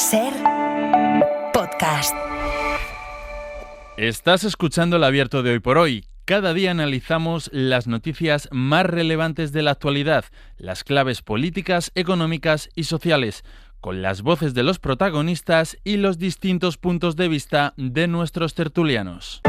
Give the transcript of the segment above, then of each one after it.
SER Podcast. Estás escuchando el abierto de Hoy por Hoy. Cada día analizamos las noticias más relevantes de la actualidad, las claves políticas, económicas y sociales, con las voces de los protagonistas y los distintos puntos de vista de nuestros tertulianos.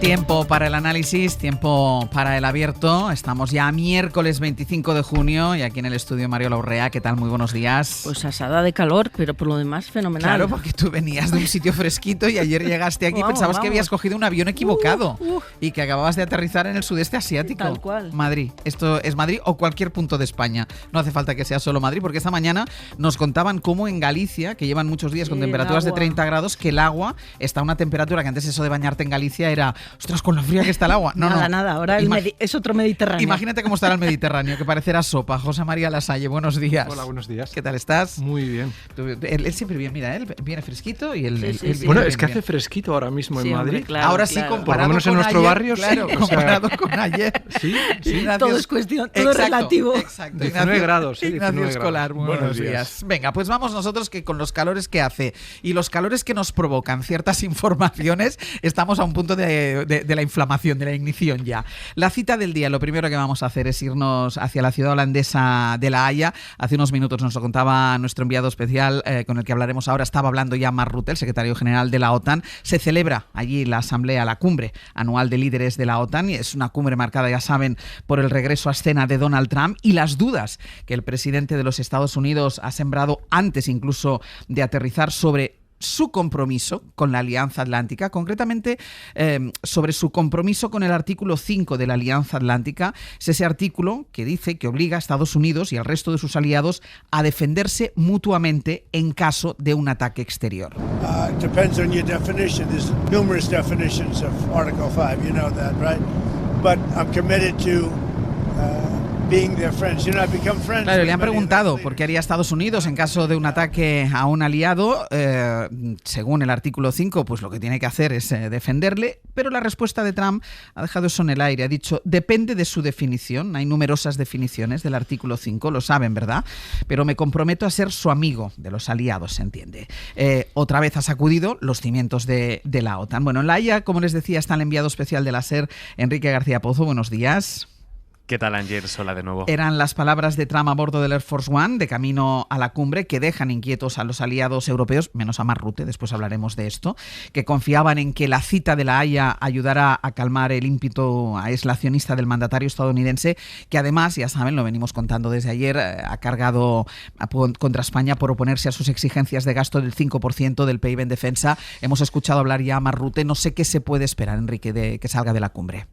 Tiempo para el análisis, tiempo para el abierto. Estamos ya miércoles 25 de junio y aquí en el estudio Mariola Urrea. ¿Qué tal? Muy buenos días. Pues asada de calor, pero por lo demás fenomenal. Claro, porque tú venías de un sitio fresquito y ayer llegaste aquí y pensabas que habías cogido un avión equivocado y que acababas de aterrizar en el sudeste asiático. Tal cual. Madrid. Esto es Madrid o cualquier punto de España. No hace falta que sea solo Madrid, porque esta mañana nos contaban cómo en Galicia, que llevan muchos días con temperaturas de 30 grados, que el agua está a una temperatura que antes eso de bañarte en Galicia era... ¡Ostras, con lo fría que está el agua! No, nada. Ahora es otro Mediterráneo. Imagínate cómo estará el Mediterráneo, que parecerá sopa. José María Lasalle, buenos días. Hola, buenos días. ¿Qué tal estás? Muy bien. Él siempre viene, mira, él viene fresquito y él... Bueno, es que hace fresquito ahora mismo en Madrid. Hombre, claro, ahora sí, claro. comparado por lo menos con en nuestro ayer, barrio, claro, sí. comparado con ayer. Sí. Todo es cuestión, todo es relativo. Exacto. 19 grados, sí, Ignacio 19 Escolar, grados. buenos días. Venga, pues vamos nosotros, que con los calores que hace y los calores que nos provocan ciertas informaciones, estamos a un punto de la inflamación, de la ignición ya. La cita del día, lo primero que vamos a hacer es irnos hacia la ciudad holandesa de La Haya. Hace unos minutos nos lo contaba nuestro enviado especial, con el que hablaremos ahora. Estaba hablando ya Mark Rutte, el secretario general de la OTAN. Se celebra allí la asamblea, la cumbre anual de líderes de la OTAN, y es una cumbre marcada, ya saben, por el regreso a escena de Donald Trump y las dudas que el presidente de los Estados Unidos ha sembrado antes incluso de aterrizar sobre su compromiso con la Alianza Atlántica, concretamente sobre su compromiso con el artículo 5 de la Alianza Atlántica. Es ese artículo que dice que obliga a Estados Unidos y al resto de sus aliados a defenderse mutuamente en caso de un ataque exterior. Depends on your definition. There's numerous definitions of Article 5, you know that, right? But I'm committed to being their friends. You know, I've become friends. Claro, le han preguntado por qué haría Estados Unidos en caso de un ataque a un aliado. Según el artículo 5, pues lo que tiene que hacer es defenderle, pero la respuesta de Trump ha dejado eso en el aire. Ha dicho, depende de su definición. Hay numerosas definiciones del artículo 5, lo saben, ¿verdad? Pero me comprometo a ser su amigo de los aliados, se entiende. Otra vez ha sacudido los cimientos de la OTAN. Bueno, en La Haya, como les decía, está el enviado especial de la SER, Enrique García Pozo. Buenos días. ¿Qué tal, Anger? Hola de nuevo. Eran las palabras de Trump a bordo del Air Force One de camino a la cumbre, que dejan inquietos a los aliados europeos, menos a Mark Rutte, después hablaremos de esto, que confiaban en que la cita de La Haya ayudara a calmar el ímpetu aislacionista del mandatario estadounidense, que además, ya saben, lo venimos contando desde ayer, ha cargado contra España por oponerse a sus exigencias de gasto del 5% del PIB en defensa. Hemos escuchado hablar ya a Mark Rutte. No sé qué se puede esperar, Enrique, de que salga de la cumbre.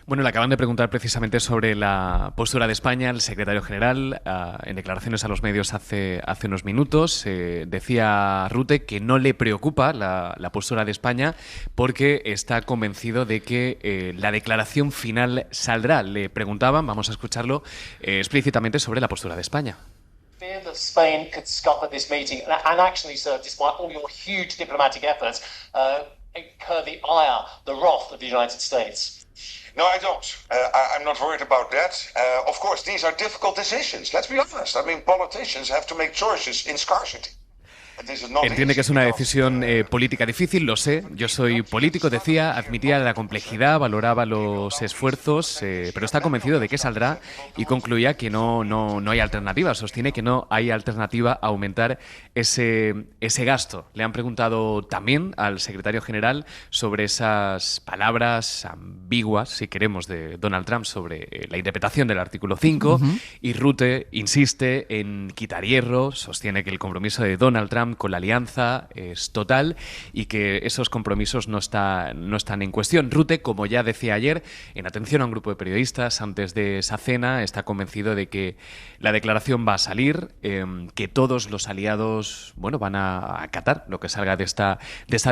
Bueno, le acaban de preguntar precisamente sobre la postura de España. El secretario general, en declaraciones a los medios hace unos minutos, decía Rutte que no le preocupa la postura de España porque está convencido de que la declaración final saldrá. Le preguntaban, vamos a escucharlo, explícitamente sobre la postura de España. Fear that Spain could scupper this meeting and actually, sir, despite all your huge diplomatic efforts, incur the ire, the wrath of the United States. No, I don't. I'm not worried about that. Of course, these are difficult decisions. Let's be honest. I mean, politicians have to make choices in scarcity. Entiende que es una decisión política difícil, lo sé. Yo soy político, decía, admitía la complejidad, valoraba los esfuerzos, pero está convencido de que saldrá y concluía que no hay alternativa. Sostiene que no hay alternativa a aumentar ese gasto. Le han preguntado también al secretario general sobre esas palabras ambiguas, si queremos, de Donald Trump sobre la interpretación del artículo 5 y Rutte insiste en quitar hierro, sostiene que el compromiso de Donald Trump con la alianza es total y que esos compromisos no están en cuestión. Rutte, como ya decía ayer, en atención a un grupo de periodistas antes de esa cena, está convencido de que la declaración va a salir, que todos los aliados van a acatar lo que salga de esta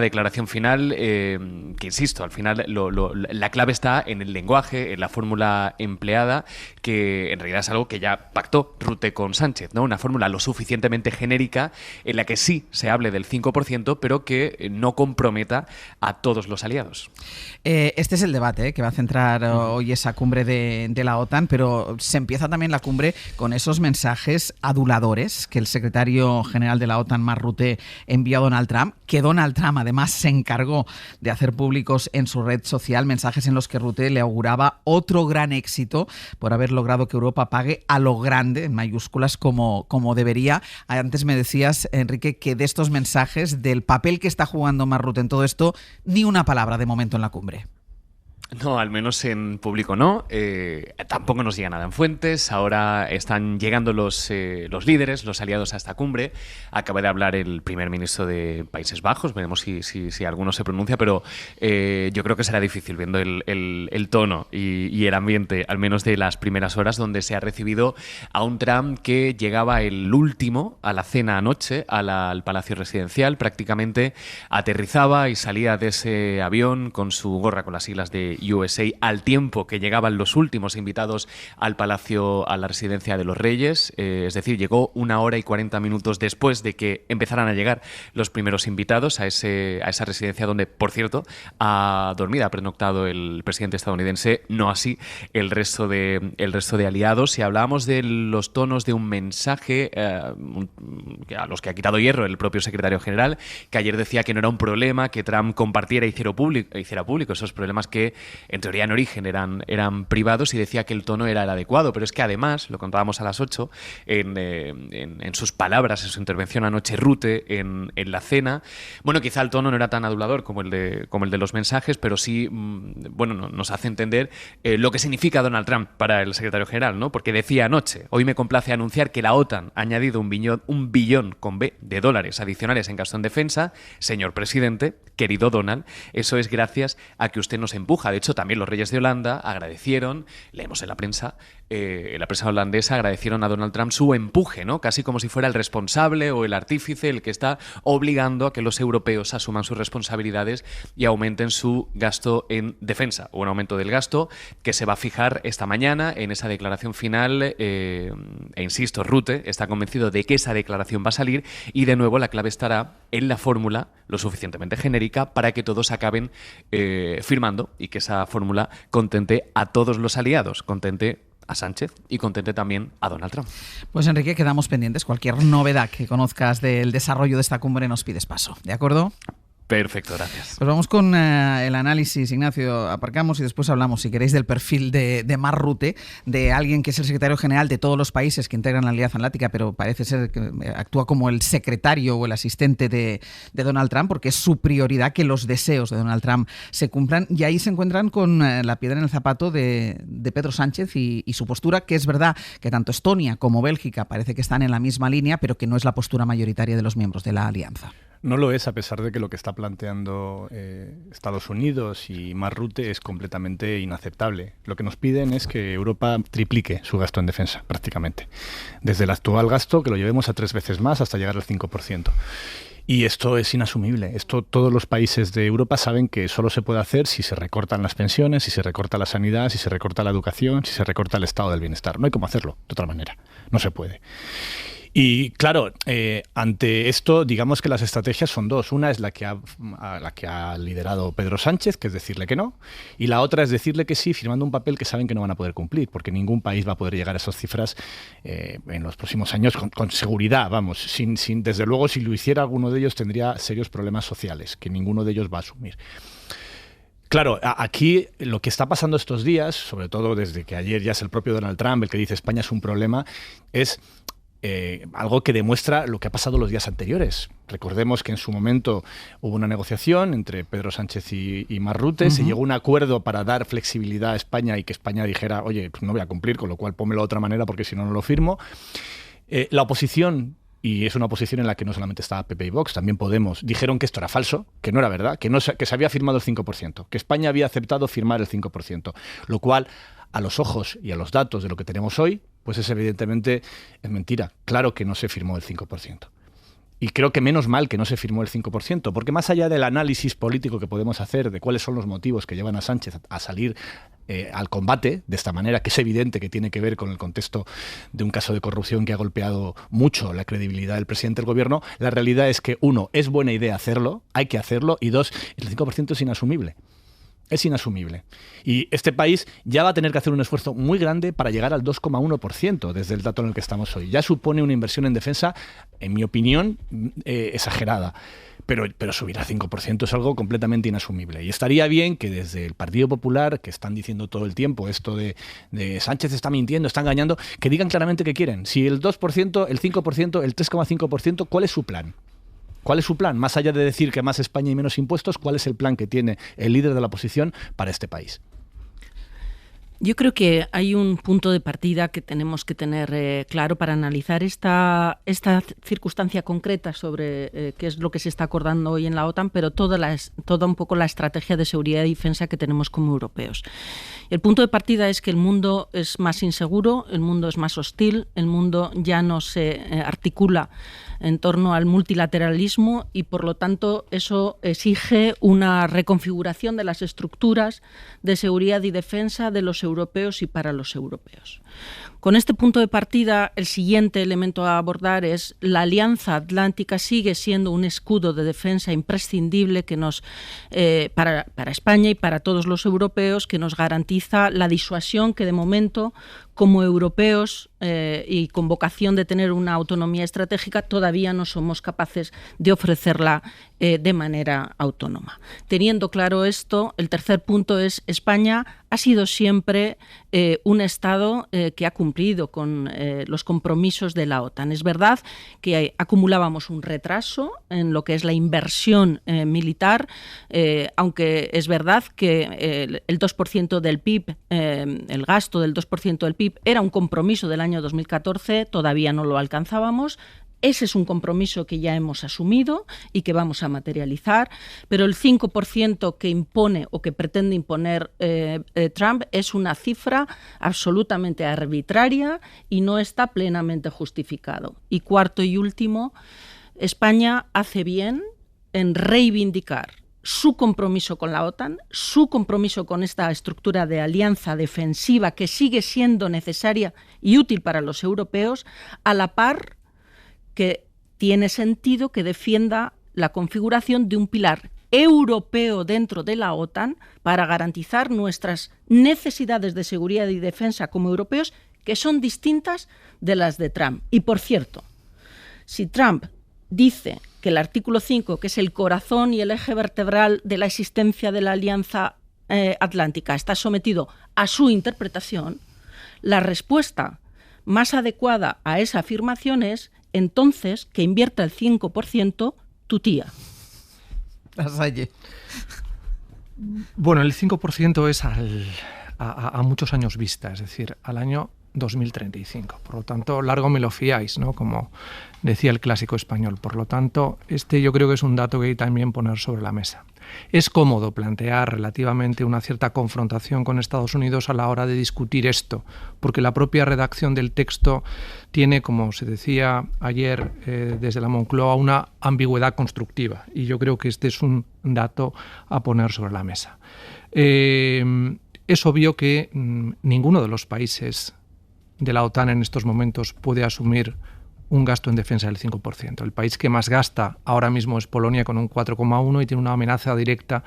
declaración final, que insisto, al final la clave está en el lenguaje, en la fórmula empleada, que en realidad es algo que ya pactó Rutte con Sánchez, ¿no? Una fórmula lo suficientemente genérica en la que sí se hable del 5%, pero que no comprometa a todos los aliados. Este es el debate que va a centrar hoy esa cumbre de la OTAN, pero se empieza también la cumbre con esos mensajes aduladores que el secretario general de la OTAN, Mark Rutte, envió a Donald Trump, que Donald Trump además se encargó de hacer públicos en su red social, mensajes en los que Rutte le auguraba otro gran éxito por haber logrado que Europa pague a lo grande, en mayúsculas, como debería. Antes me decías, Enrique, que de estos mensajes, del papel que está jugando Mark Rutte en todo esto, ni una palabra de momento en la cumbre. No, al menos en público no. Tampoco nos llega nada en fuentes. Ahora están llegando los líderes, los aliados a esta cumbre. Acaba de hablar el primer ministro de Países Bajos. Veremos si alguno se pronuncia, pero yo creo que será difícil viendo el tono y el ambiente, al menos de las primeras horas, donde se ha recibido a un Trump que llegaba el último a la cena anoche al Palacio Residencial. Prácticamente aterrizaba y salía de ese avión con su gorra con las siglas de USA al tiempo que llegaban los últimos invitados al Palacio, a la Residencia de los Reyes. Es decir, llegó 1 hora y 40 minutos después de que empezaran a llegar los primeros invitados a esa residencia donde, por cierto, ha pernoctado el presidente estadounidense, no así el resto de aliados. Y hablábamos de los tonos de un mensaje a los que ha quitado hierro el propio secretario general, que ayer decía que no era un problema que Trump compartiera e hiciera público esos problemas que en teoría en origen eran privados, y decía que el tono era el adecuado. Pero es que además, lo contábamos a las 8, en sus palabras, en su intervención anoche, Rutte, en la cena, bueno, quizá el tono no era tan adulador como el de los mensajes, pero sí, nos hace entender lo que significa Donald Trump para el secretario general, ¿no? Porque decía anoche: hoy me complace anunciar que la OTAN ha añadido un billón con B de dólares adicionales en gasto en defensa. Señor presidente, querido Donald, eso es gracias a que usted nos empuja. De hecho, también los reyes de Holanda agradecieron, leemos en la prensa holandesa, agradecieron a Donald Trump su empuje, ¿no? Casi como si fuera el responsable o el artífice el que está obligando a que los europeos asuman sus responsabilidades y aumenten su gasto en defensa. Un aumento del gasto que se va a fijar esta mañana en esa declaración final. Insisto, Rutte está convencido de que esa declaración va a salir, y de nuevo la clave estará en la fórmula lo suficientemente genérica para que todos acaben firmando, y que esa fórmula contente a todos los aliados, contente a Sánchez y contente también a Donald Trump. Pues Enrique, quedamos pendientes. Cualquier novedad que conozcas del desarrollo de esta cumbre nos pides paso, ¿de acuerdo? Perfecto, gracias. Pues vamos con el análisis, Ignacio. Aparcamos y después hablamos, si queréis, del perfil de Mark Rutte, de alguien que es el secretario general de todos los países que integran la Alianza Atlántica, pero parece ser que actúa como el secretario o el asistente de Donald Trump, porque es su prioridad que los deseos de Donald Trump se cumplan. Y ahí se encuentran con la piedra en el zapato de Pedro Sánchez y su postura, que es verdad que tanto Estonia como Bélgica parece que están en la misma línea, pero que no es la postura mayoritaria de los miembros de la alianza. No lo es, a pesar de que lo que está planteando Estados Unidos y Mark Rutte es completamente inaceptable. Lo que nos piden es que Europa triplique su gasto en defensa, prácticamente. Desde el actual gasto, que lo llevemos a 3 veces más, hasta llegar al 5%. Y esto es inasumible. Esto todos los países de Europa saben que solo se puede hacer si se recortan las pensiones, si se recorta la sanidad, si se recorta la educación, si se recorta el estado del bienestar. No hay cómo hacerlo de otra manera. No se puede. Y claro, ante esto, digamos que las estrategias son dos. Una es la que ha liderado Pedro Sánchez, que es decirle que no, y la otra es decirle que sí, firmando un papel que saben que no van a poder cumplir, porque ningún país va a poder llegar a esas cifras en los próximos años con seguridad. Vamos, desde luego, si lo hiciera alguno de ellos tendría serios problemas sociales, que ninguno de ellos va a asumir. Claro, aquí lo que está pasando estos días, sobre todo desde que ayer ya es el propio Donald Trump el que dice España es un problema, es algo que demuestra lo que ha pasado los días anteriores. Recordemos que en su momento hubo una negociación entre Pedro Sánchez y Mark Rutte, se llegó a un acuerdo para dar flexibilidad a España y que España dijera, oye, pues no voy a cumplir, con lo cual pónmelo de otra manera porque si no, no lo firmo. La oposición, y es una oposición en la que no solamente estaba PP y Vox, también Podemos, dijeron que esto era falso, que no era verdad, que se había firmado el 5%, que España había aceptado firmar el 5%, lo cual, a los ojos y a los datos de lo que tenemos hoy, pues es evidentemente es mentira. Claro que no se firmó el 5%. Y creo que menos mal que no se firmó el 5%, porque más allá del análisis político que podemos hacer de cuáles son los motivos que llevan a Sánchez a salir al combate de esta manera, que es evidente que tiene que ver con el contexto de un caso de corrupción que ha golpeado mucho la credibilidad del presidente del gobierno, la realidad es que, uno, es buena idea hacerlo, hay que hacerlo, y dos, el 5% es inasumible. Es inasumible. Y este país ya va a tener que hacer un esfuerzo muy grande para llegar al 2,1% desde el dato en el que estamos hoy. Ya supone una inversión en defensa, en mi opinión, exagerada. Pero subir a 5% es algo completamente inasumible. Y estaría bien que desde el Partido Popular, que están diciendo todo el tiempo esto de Sánchez está mintiendo, está engañando, que digan claramente qué quieren. Si el 2%, el 5%, el 3,5%, ¿cuál es su plan? ¿Cuál es su plan? Más allá de decir que más España y menos impuestos, ¿cuál es el plan que tiene el líder de la oposición para este país? Yo creo que hay un punto de partida que tenemos que tener claro para analizar esta circunstancia concreta sobre qué es lo que se está acordando hoy en la OTAN, pero toda un poco la estrategia de seguridad y defensa que tenemos como europeos. El punto de partida es que el mundo es más inseguro, el mundo es más hostil, el mundo ya no se articula en torno al multilateralismo y, por lo tanto, eso exige una reconfiguración de las estructuras de seguridad y defensa de los europeos y para los europeos. Con este punto de partida, el siguiente elemento a abordar es la Alianza Atlántica sigue siendo un escudo de defensa imprescindible que para España y para todos los europeos, que nos garantiza la disuasión que de momento, como europeos y con vocación de tener una autonomía estratégica, todavía no somos capaces de ofrecerla de manera autónoma. Teniendo claro esto, el tercer punto es: España ha sido siempre un Estado que ha cumplido con los compromisos de la OTAN. Es verdad que acumulábamos un retraso en lo que es la inversión militar, aunque es verdad que el 2% del PIB, el gasto del 2% del PIB, era un compromiso del año 2014, todavía no lo alcanzábamos. Ese es un compromiso que ya hemos asumido y que vamos a materializar, pero el 5% que impone o que pretende imponer Trump es una cifra absolutamente arbitraria y no está plenamente justificado. Y cuarto y último, España hace bien en reivindicar su compromiso con la OTAN, su compromiso con esta estructura de alianza defensiva que sigue siendo necesaria y útil para los europeos, a la par que tiene sentido que defienda la configuración de un pilar europeo dentro de la OTAN para garantizar nuestras necesidades de seguridad y defensa como europeos, que son distintas de las de Trump. Y, por cierto, si Trump dice que el artículo 5, que es el corazón y el eje vertebral de la existencia de la Alianza Atlántica, está sometido a su interpretación, la respuesta más adecuada a esa afirmación es entonces que invierta el 5% tu tía. Bueno, el 5% es a muchos años vista, es decir, al año 2035. Por lo tanto, largo me lo fiáis, ¿no? Como decía el clásico español. Por lo tanto, yo creo que es un dato que hay que también poner sobre la mesa. Es cómodo plantear relativamente una cierta confrontación con Estados Unidos a la hora de discutir esto, porque la propia redacción del texto tiene, como se decía ayer desde la Moncloa, una ambigüedad constructiva, y yo creo que este es un dato a poner sobre la mesa. Es obvio que ninguno de los países de la OTAN en estos momentos puede asumir un gasto en defensa del 5%. El país que más gasta ahora mismo es Polonia, con un 4,1%, y tiene una amenaza directa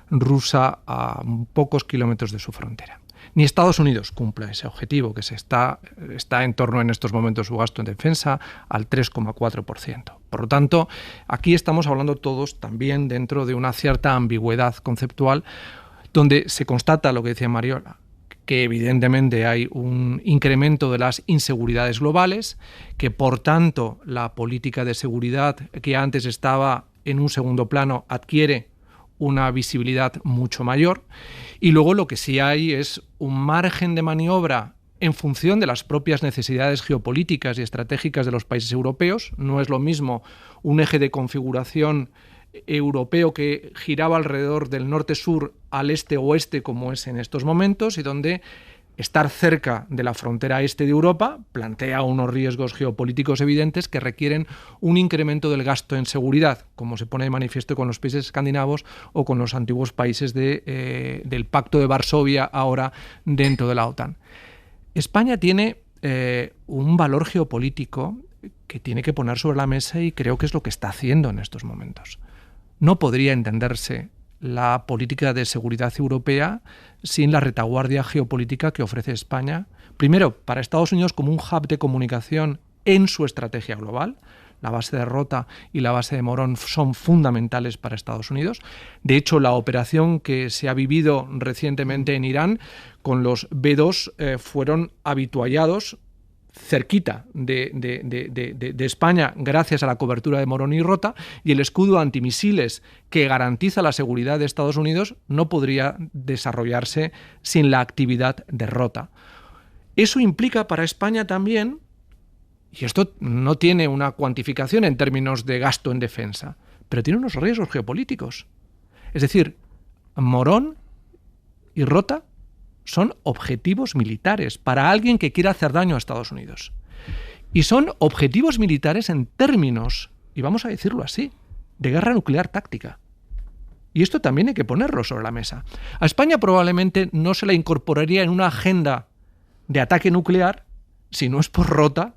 rusa a pocos kilómetros de su frontera. Ni Estados Unidos cumple ese objetivo, que está en torno en estos momentos su gasto en defensa al 3,4%. Por lo tanto, aquí estamos hablando todos también dentro de una cierta ambigüedad conceptual, donde se constata lo que decía Mariola, que evidentemente hay un incremento de las inseguridades globales, que por tanto la política de seguridad, que antes estaba en un segundo plano, adquiere una visibilidad mucho mayor, y luego lo que sí hay es un margen de maniobra en función de las propias necesidades geopolíticas y estratégicas de los países europeos. No es lo mismo un eje de configuración europeo que giraba alrededor del norte-sur al este-oeste, como es en estos momentos, y donde estar cerca de la frontera este de Europa plantea unos riesgos geopolíticos evidentes que requieren un incremento del gasto en seguridad, como se pone de manifiesto con los países escandinavos o con los antiguos países del Pacto de Varsovia, ahora dentro de la OTAN. España tiene un valor geopolítico que tiene que poner sobre la mesa y creo que es lo que está haciendo en estos momentos. No podría entenderse la política de seguridad europea sin la retaguardia geopolítica que ofrece España, primero para Estados Unidos como un hub de comunicación en su estrategia global. La base de Rota y la base de Morón son fundamentales para Estados Unidos. De hecho, la operación que se ha vivido recientemente en Irán con los B-2 fueron habituallados cerquita de España gracias a la cobertura de Morón y Rota, y el escudo antimisiles que garantiza la seguridad de Estados Unidos no podría desarrollarse sin la actividad de Rota. Eso implica para España también, y esto no tiene una cuantificación en términos de gasto en defensa, pero tiene unos riesgos geopolíticos. Es decir, Morón y Rota son objetivos militares para alguien que quiera hacer daño a Estados Unidos. Y son objetivos militares en términos, y vamos a decirlo así, de guerra nuclear táctica. Y esto también hay que ponerlo sobre la mesa. A España probablemente no se la incorporaría en una agenda de ataque nuclear si no es por Rota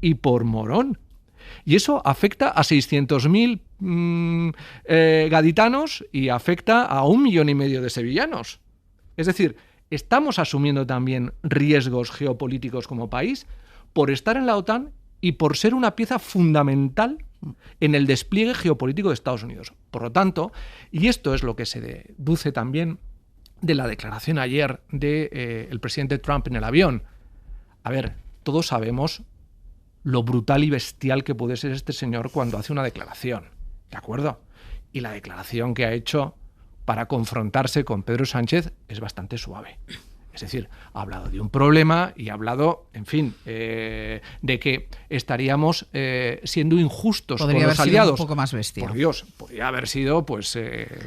y por Morón. Y eso afecta a 600.000 gaditanos y afecta a 1,5 millones de sevillanos. Es decir, estamos asumiendo también riesgos geopolíticos como país por estar en la OTAN y por ser una pieza fundamental en el despliegue geopolítico de Estados Unidos. Por lo tanto, y esto es lo que se deduce también de la declaración ayer del presidente Trump en el avión. A ver, todos sabemos lo brutal y bestial que puede ser este señor cuando hace una declaración, ¿de acuerdo? Y la declaración que ha hecho para confrontarse con Pedro Sánchez es bastante suave. Es decir, ha hablado de un problema y ha hablado, en fin, de que estaríamos siendo injustos con los aliados. Podría haber sido un poco más bestia. Por Dios, podría haber sido pues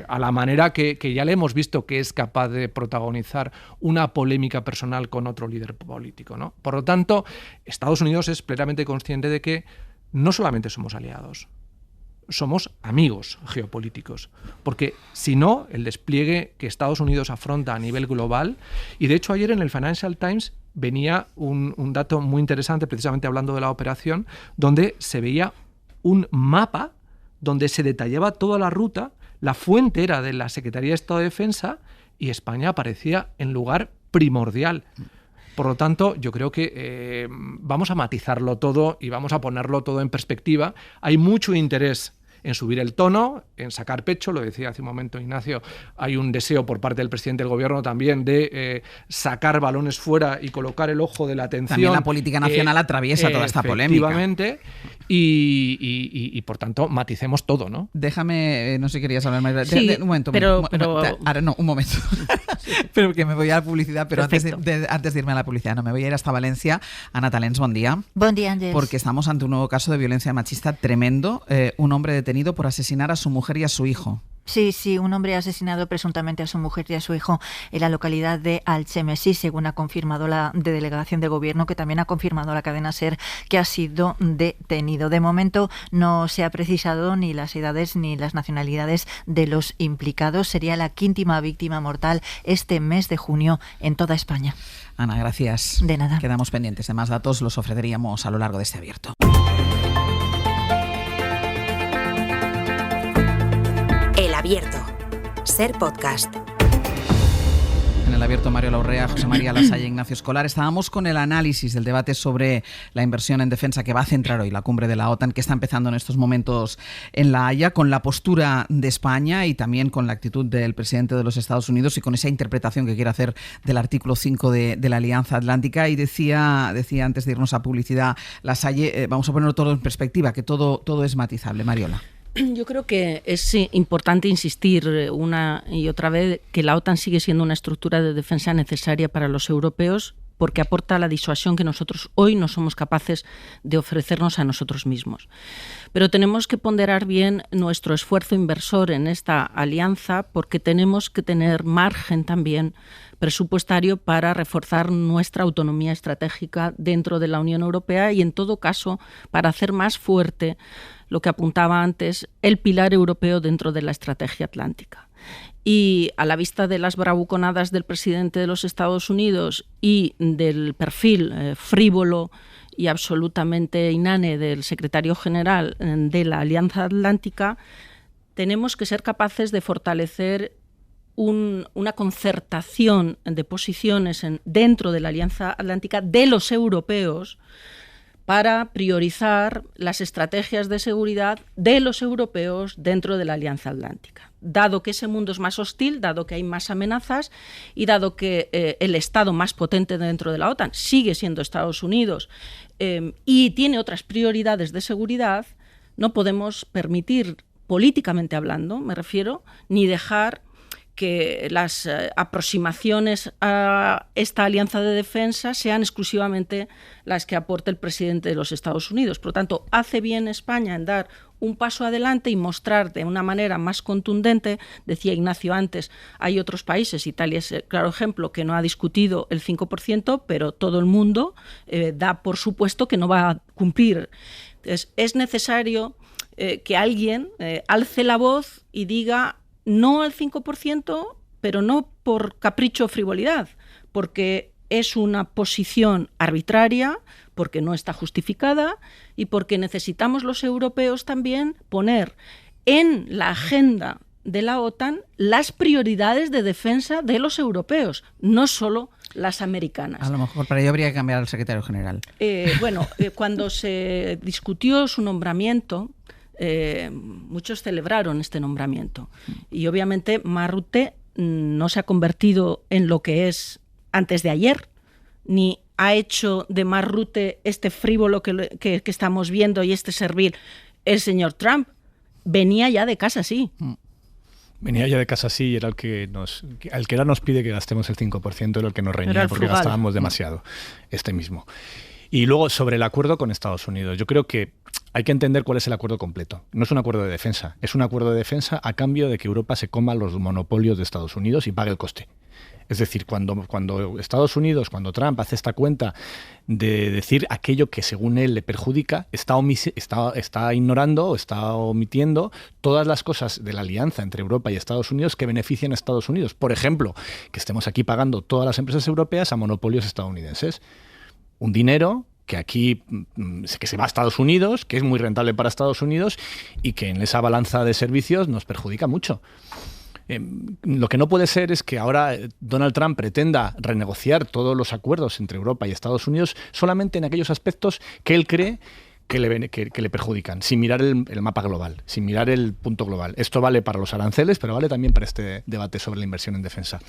a la manera que ya le hemos visto que es capaz de protagonizar una polémica personal con otro líder político, ¿no? Por lo tanto, Estados Unidos es plenamente consciente de que no solamente somos aliados, somos amigos geopolíticos, porque si no, el despliegue que Estados Unidos afronta a nivel global, y de hecho ayer en el Financial Times venía un dato muy interesante, precisamente hablando de la operación, donde se veía un mapa donde se detallaba toda la ruta, la fuente era de la Secretaría de Estado de Defensa y España aparecía en lugar primordial. Por lo tanto, yo creo que vamos a matizarlo todo y vamos a ponerlo todo en perspectiva. Hay mucho interés en subir el tono, en sacar pecho, lo decía hace un momento Ignacio, hay un deseo por parte del presidente del gobierno también de sacar balones fuera y colocar el ojo de la atención. También la política nacional atraviesa toda esta polémica. Efectivamente, y por tanto maticemos todo, ¿no? Déjame, no sé si querías hablar más. Sí, un momento. Ahora no, un momento. Pero que me voy a la publicidad, pero antes de irme a la publicidad, no, me voy a ir hasta Valencia. Ana Talens, buen día. Buen día, Ángel. Porque estamos ante un nuevo caso de violencia machista tremendo. Un hombre detenido por asesinar a su mujer y a su hijo. Sí, un hombre ha asesinado presuntamente a su mujer y a su hijo en la localidad de Algemesí, según ha confirmado la delegación de gobierno, que también ha confirmado la cadena SER que ha sido detenido. De momento no se ha precisado ni las edades ni las nacionalidades de los implicados. Sería la 5ª víctima mortal este mes de junio en toda España. Ana, gracias. De nada. Quedamos pendientes de más datos, los ofreceríamos a lo largo de este abierto. El Abierto. SER Podcast. En el Abierto, Mario Laurrea, José María Lasalle, Ignacio Escolar. Estábamos con el análisis del debate sobre la inversión en defensa que va a centrar hoy la cumbre de la OTAN, que está empezando en estos momentos en La Haya, con la postura de España y también con la actitud del presidente de los Estados Unidos y con esa interpretación que quiere hacer del artículo 5 de la Alianza Atlántica. Y decía antes de irnos a publicidad Lasalle, vamos a ponerlo todo en perspectiva, que todo es matizable. Mariola. Yo creo que es importante insistir una y otra vez que la OTAN sigue siendo una estructura de defensa necesaria para los europeos, porque aporta la disuasión que nosotros hoy no somos capaces de ofrecernos a nosotros mismos. Pero tenemos que ponderar bien nuestro esfuerzo inversor en esta alianza, porque tenemos que tener margen también presupuestario para reforzar nuestra autonomía estratégica dentro de la Unión Europea y, en todo caso, para hacer más fuerte lo que apuntaba antes, el pilar europeo dentro de la estrategia atlántica. Y a la vista de las bravuconadas del presidente de los Estados Unidos y del perfil frívolo y absolutamente inane del secretario general de la Alianza Atlántica, tenemos que ser capaces de fortalecer una concertación de posiciones dentro de la Alianza Atlántica de los europeos para priorizar las estrategias de seguridad de los europeos dentro de la Alianza Atlántica. Dado que ese mundo es más hostil, dado que hay más amenazas y dado que el Estado más potente dentro de la OTAN sigue siendo Estados Unidos y tiene otras prioridades de seguridad, no podemos permitir, políticamente hablando, me refiero, ni dejar que las aproximaciones a esta alianza de defensa sean exclusivamente las que aporte el presidente de los Estados Unidos. Por lo tanto, hace bien España en dar un paso adelante y mostrar de una manera más contundente. Decía Ignacio antes, hay otros países, Italia es el claro ejemplo, que no ha discutido el 5%, pero todo el mundo da por supuesto que no va a cumplir. Entonces, es necesario que alguien alce la voz y diga no al 5%, pero no por capricho o frivolidad, porque es una posición arbitraria, porque no está justificada y porque necesitamos los europeos también poner en la agenda de la OTAN las prioridades de defensa de los europeos, no solo las americanas. A lo mejor para ello habría que cambiar al secretario general. Cuando se discutió su nombramiento, muchos celebraron este nombramiento y obviamente Mark Rutte no se ha convertido en lo que es antes de ayer, ni ha hecho de Mark Rutte este frívolo que estamos viendo y este servil el señor Trump. Venía ya de casa, sí. Venía ya de casa sí y era el que ahora nos pide que gastemos el 5%, era el que nos reñía porque gastábamos demasiado mismo. Y luego, sobre el acuerdo con Estados Unidos, yo creo que hay que entender cuál es el acuerdo completo. No es un acuerdo de defensa, es un acuerdo de defensa a cambio de que Europa se coma los monopolios de Estados Unidos y pague el coste. Es decir, cuando Estados Unidos, cuando Trump hace esta cuenta de decir aquello que según él le perjudica, está ignorando o está omitiendo todas las cosas de la alianza entre Europa y Estados Unidos que benefician a Estados Unidos. Por ejemplo, que estemos aquí pagando todas las empresas europeas a monopolios estadounidenses. Un dinero que aquí que se va a Estados Unidos, que es muy rentable para Estados Unidos y que en esa balanza de servicios nos perjudica mucho. Lo que no puede ser es que ahora Donald Trump pretenda renegociar todos los acuerdos entre Europa y Estados Unidos solamente en aquellos aspectos que él cree que le perjudican, sin mirar el mapa global, sin mirar el punto global. Esto vale para los aranceles, pero vale también para este debate sobre la inversión en defensa.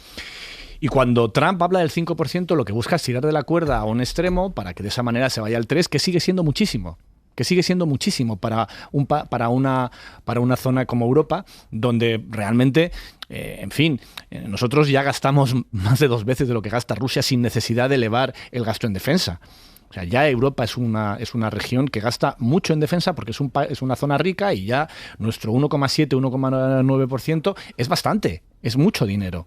Y cuando Trump habla del 5%, lo que busca es tirar de la cuerda a un extremo para que de esa manera se vaya al 3%, que sigue siendo muchísimo. Para una zona como Europa, donde realmente, nosotros ya gastamos más de 2 veces de lo que gasta Rusia sin necesidad de elevar el gasto en defensa. O sea, ya Europa es una región que gasta mucho en defensa porque es una zona rica y ya nuestro 1,7, 1,9% es bastante. Es mucho dinero.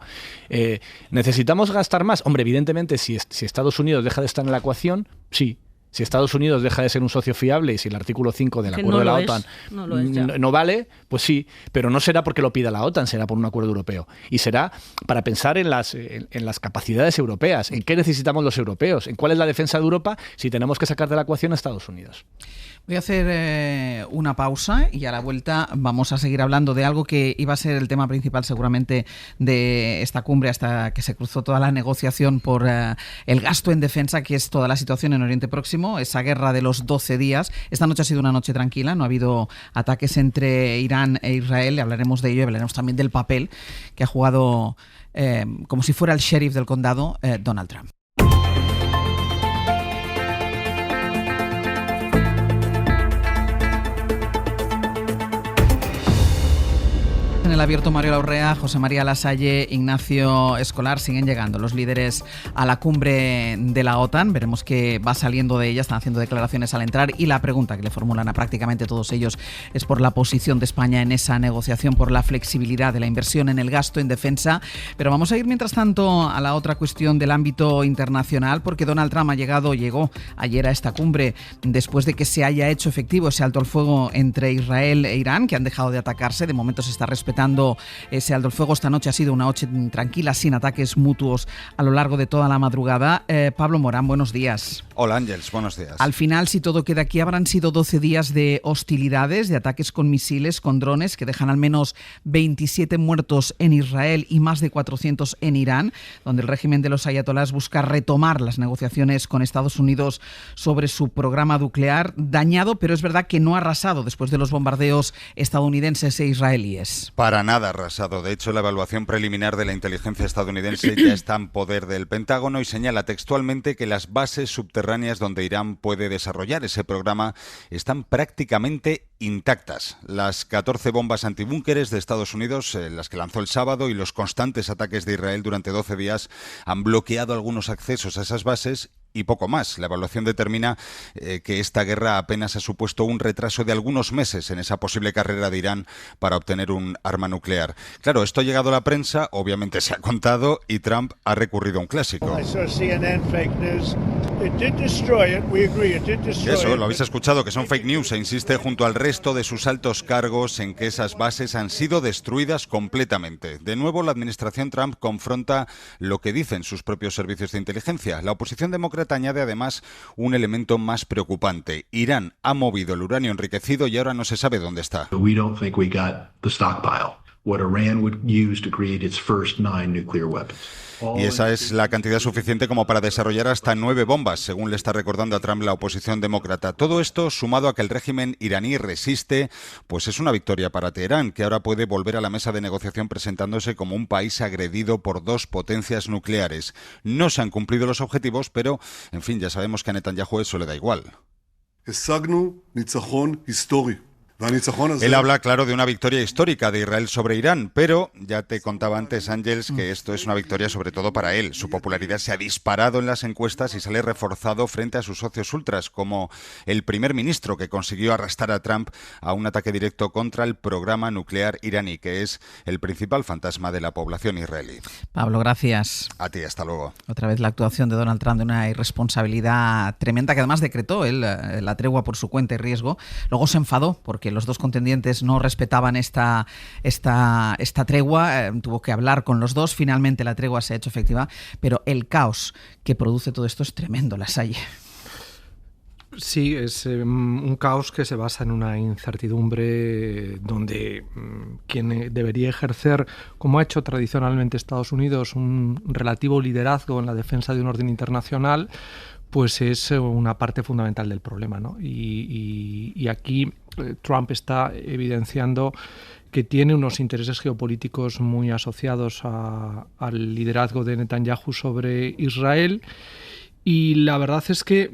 ¿Necesitamos gastar más? Hombre, evidentemente, si Estados Unidos deja de estar en la ecuación, sí. Si Estados Unidos deja de ser un socio fiable y si el artículo 5 del acuerdo de la OTAN no vale, pues sí, pero no será porque lo pida la OTAN, será por un acuerdo europeo. Y será para pensar en las capacidades europeas, en qué necesitamos los europeos, en cuál es la defensa de Europa si tenemos que sacar de la ecuación a Estados Unidos. Voy a hacer una pausa y a la vuelta vamos a seguir hablando de algo que iba a ser el tema principal seguramente de esta cumbre hasta que se cruzó toda la negociación por el gasto en defensa, que es toda la situación en Oriente Próximo, esa guerra de los 12 días. Esta noche ha sido una noche tranquila, no ha habido ataques entre Irán e Israel, hablaremos de ello y hablaremos también del papel que ha jugado como si fuera el sheriff del condado Donald Trump. En el Abierto Mario Urrea, José María Lasalle, Ignacio Escolar, siguen llegando los líderes a la cumbre de la OTAN. Veremos qué va saliendo de ella. Están haciendo declaraciones al entrar y la pregunta que le formulan a prácticamente todos ellos es por la posición de España en esa negociación, por la flexibilidad de la inversión en el gasto en defensa. Pero vamos a ir mientras tanto a la otra cuestión del ámbito internacional, porque Donald Trump llegó ayer a esta cumbre después de que se haya hecho efectivo ese alto el fuego entre Israel e Irán, que han dejado de atacarse. De momento se está respetando ese alto el fuego. Esta noche ha sido una noche tranquila, sin ataques mutuos a lo largo de toda la madrugada. Pablo Morán, buenos días. Hola Ángels, buenos días. Al final, si todo queda aquí, habrán sido 12 días de hostilidades, de ataques con misiles, con drones, que dejan al menos 27 muertos en Israel y más de 400 en Irán, donde el régimen de los ayatolás busca retomar las negociaciones con Estados Unidos sobre su programa nuclear, dañado, pero es verdad que no arrasado después de los bombardeos estadounidenses e israelíes. Para nada arrasado. De hecho, la evaluación preliminar de la inteligencia estadounidense ya está en poder del Pentágono y señala textualmente que las bases subterráneas donde Irán puede desarrollar ese programa están prácticamente intactas. Las 14 bombas antibúnkeres de Estados Unidos, las que lanzó el sábado, y los constantes ataques de Israel durante 12 días han bloqueado algunos accesos a esas bases y poco más. La evaluación determina que esta guerra apenas ha supuesto un retraso de algunos meses en esa posible carrera de Irán para obtener un arma nuclear. Claro, esto ha llegado a la prensa, obviamente se ha contado, y Trump ha recurrido a un clásico. Eso, lo habéis escuchado, que son fake news, e insiste junto al resto de sus altos cargos en que esas bases han sido destruidas completamente. De nuevo, la administración Trump confronta lo que dicen sus propios servicios de inteligencia. La oposición demócrata añade además un elemento más preocupante. Irán ha movido el uranio enriquecido y ahora no se sabe dónde está. We don't think we got the stockpile, what Iran would use to create its first 9 nuclear weapons. Y esa es la cantidad suficiente como para desarrollar hasta 9 bombas, según le está recordando a Trump la oposición demócrata. Todo esto, sumado a que el régimen iraní resiste, pues es una victoria para Teherán, que ahora puede volver a la mesa de negociación presentándose como un país agredido por 2 potencias nucleares. No se han cumplido los objetivos, pero, en fin, ya sabemos que a Netanyahu eso le da igual. Él habla, claro, de una victoria histórica de Israel sobre Irán, pero ya te contaba antes, Ángels, que esto es una victoria sobre todo para él. Su popularidad se ha disparado en las encuestas y sale reforzado frente a sus socios ultras, como el primer ministro que consiguió arrastrar a Trump a un ataque directo contra el programa nuclear iraní, que es el principal fantasma de la población israelí. Pablo, gracias. A ti, hasta luego. Otra vez la actuación de Donald Trump de una irresponsabilidad tremenda, que además decretó él la tregua por su cuenta y riesgo. Luego se enfadó porque los dos contendientes no respetaban esta tregua, tuvo que hablar con los dos, finalmente la tregua se ha hecho efectiva, pero el caos que produce todo esto es tremendo, Lasalle. Sí, es un caos que se basa en una incertidumbre donde quien debería ejercer, como ha hecho tradicionalmente Estados Unidos, un relativo liderazgo en la defensa de un orden internacional, pues es una parte fundamental del problema, ¿no? Y aquí Trump está evidenciando que tiene unos intereses geopolíticos muy asociados al liderazgo de Netanyahu sobre Israel. Y la verdad es que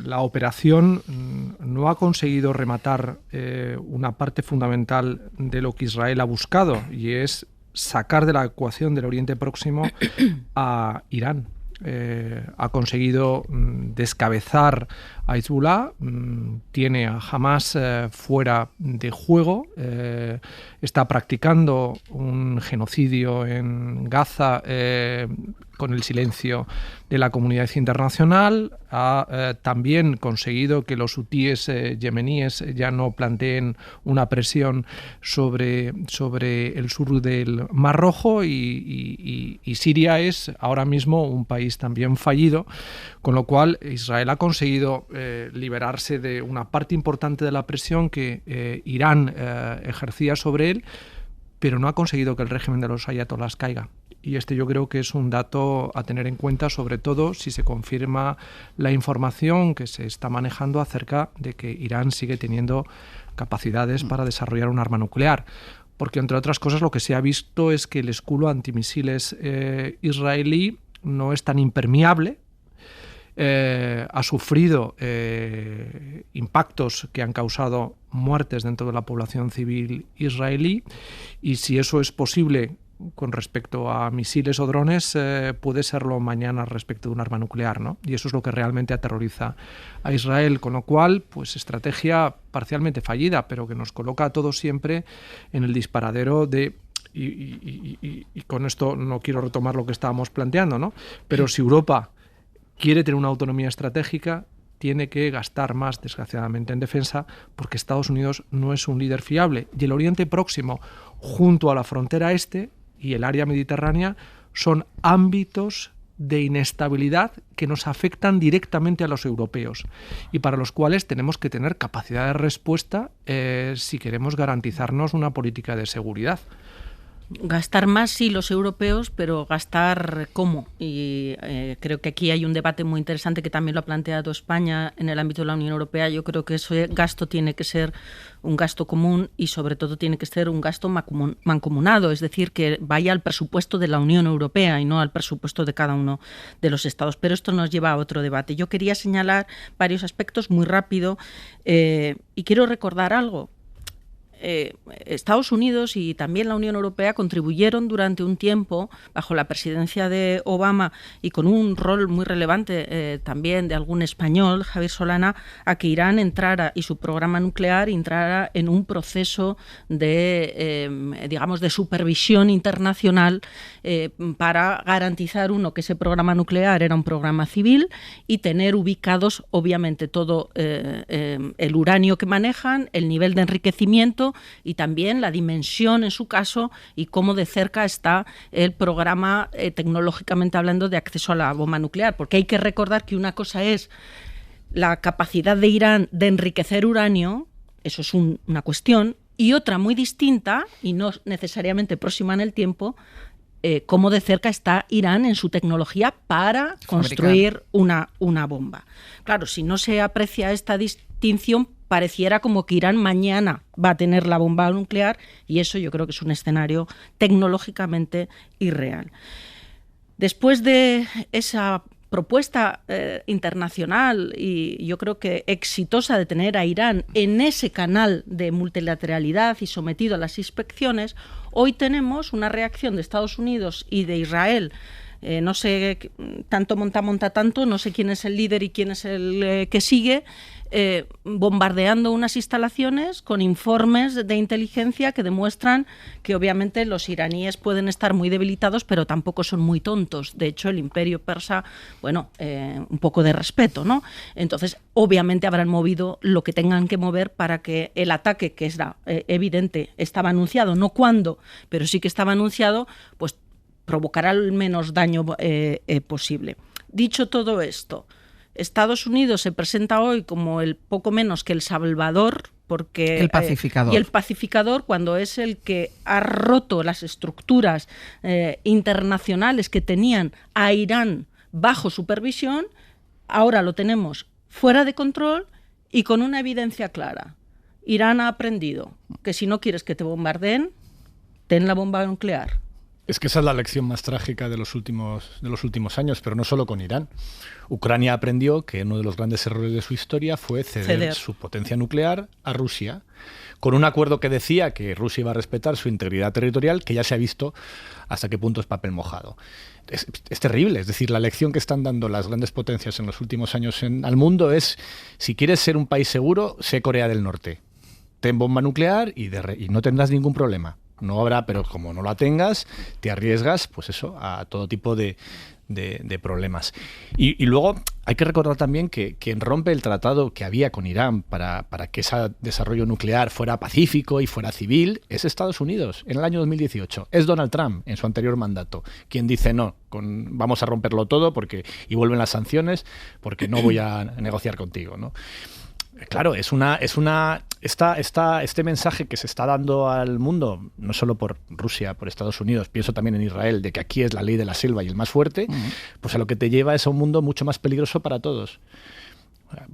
la operación no ha conseguido rematar una parte fundamental de lo que Israel ha buscado, y es sacar de la ecuación del Oriente Próximo a Irán. Ha conseguido descabezar a Hezbollah, tiene a Hamas fuera de juego, está practicando un genocidio en Gaza con el silencio de la comunidad internacional, ha también conseguido que los hutíes yemeníes ya no planteen una presión sobre el sur del Mar Rojo, y Siria es ahora mismo un país también fallido, con lo cual Israel ha conseguido liberarse de una parte importante de la presión que Irán ejercía sobre él, pero no ha conseguido que el régimen de los ayatolás caiga. Y este yo creo que es un dato a tener en cuenta, sobre todo si se confirma la información que se está manejando acerca de que Irán sigue teniendo capacidades para desarrollar un arma nuclear. Porque, entre otras cosas, lo que se ha visto es que el escudo antimisiles israelí no es tan impermeable. Ha sufrido impactos que han causado muertes dentro de la población civil israelí, y si eso es posible con respecto a misiles o drones, puede serlo mañana respecto de un arma nuclear, ¿no? Y eso es lo que realmente aterroriza a Israel, con lo cual, pues estrategia parcialmente fallida, pero que nos coloca a todos siempre en el disparadero de... Y con esto no quiero retomar lo que estábamos planteando, ¿no? Pero si Europa quiere tener una autonomía estratégica, tiene que gastar más, desgraciadamente, en defensa, porque Estados Unidos no es un líder fiable. Y el Oriente Próximo, junto a la frontera este y el área mediterránea, son ámbitos de inestabilidad que nos afectan directamente a los europeos y para los cuales tenemos que tener capacidad de respuesta si queremos garantizarnos una política de seguridad. Gastar más, sí, los europeos, pero gastar cómo. Y creo que aquí hay un debate muy interesante que también lo ha planteado España en el ámbito de la Unión Europea. Yo creo que ese gasto tiene que ser un gasto común y sobre todo tiene que ser un gasto mancomunado, es decir, que vaya al presupuesto de la Unión Europea y no al presupuesto de cada uno de los estados. Pero esto nos lleva a otro debate. Yo quería señalar varios aspectos muy rápido y quiero recordar algo. Estados Unidos y también la Unión Europea contribuyeron durante un tiempo, bajo la presidencia de Obama y con un rol muy relevante también de algún español, Javier Solana, a que Irán entrara y su programa nuclear entrara en un proceso de, digamos, de supervisión internacional para garantizar, uno, que ese programa nuclear era un programa civil y tener ubicados, obviamente, todo el uranio que manejan, el nivel de enriquecimiento y también la dimensión, en su caso, y cómo de cerca está el programa, tecnológicamente hablando, de acceso a la bomba nuclear. Porque hay que recordar que una cosa es la capacidad de Irán de enriquecer uranio, eso es una cuestión, y otra muy distinta, y no necesariamente próxima en el tiempo, cómo de cerca está Irán en su tecnología para construir una bomba. Claro, si no se aprecia esta distinción, pareciera como que Irán mañana va a tener la bomba nuclear y eso yo creo que es un escenario tecnológicamente irreal. Después de esa propuesta internacional y yo creo que exitosa de tener a Irán en ese canal de multilateralidad y sometido a las inspecciones, hoy tenemos una reacción de Estados Unidos y de Israel. No sé, tanto monta tanto, no sé quién es el líder y quién es el que sigue, bombardeando unas instalaciones con informes de inteligencia que demuestran que obviamente los iraníes pueden estar muy debilitados, pero tampoco son muy tontos. De hecho, el imperio persa, bueno, un poco de respeto, ¿no? Entonces, obviamente habrán movido lo que tengan que mover para que el ataque, que era evidente, estaba anunciado, no cuándo, pero sí que estaba anunciado, pues provocará el menos daño posible. Dicho todo esto, Estados Unidos se presenta hoy como el poco menos que el salvador, porque el pacificador. Y el pacificador, cuando es el que ha roto las estructuras internacionales que tenían a Irán bajo supervisión, ahora lo tenemos fuera de control y con una evidencia clara. Irán ha aprendido que si no quieres que te bombardeen, ten la bomba nuclear. Es que esa es la lección más trágica de los últimos años, pero no solo con Irán. Ucrania aprendió que uno de los grandes errores de su historia fue ceder su potencia nuclear a Rusia, con un acuerdo que decía que Rusia iba a respetar su integridad territorial, que ya se ha visto hasta qué punto es papel mojado. Es terrible, es decir, la lección que están dando las grandes potencias en los últimos años al mundo es, si quieres ser un país seguro, sé Corea del Norte. Ten bomba nuclear y no tendrás ningún problema. No habrá, pero como no la tengas, te arriesgas, pues eso, a todo tipo de problemas. Y luego hay que recordar también que quien rompe el tratado que había con Irán para que ese desarrollo nuclear fuera pacífico y fuera civil es Estados Unidos en el año 2018. Es Donald Trump en su anterior mandato quien dice no, vamos a romperlo todo y vuelven las sanciones porque no voy a negociar contigo, ¿no? Claro, este mensaje que se está dando al mundo, no solo por Rusia, por Estados Unidos, pienso también en Israel, de que aquí es la ley de la selva y el más fuerte, pues a lo que te lleva es a un mundo mucho más peligroso para todos.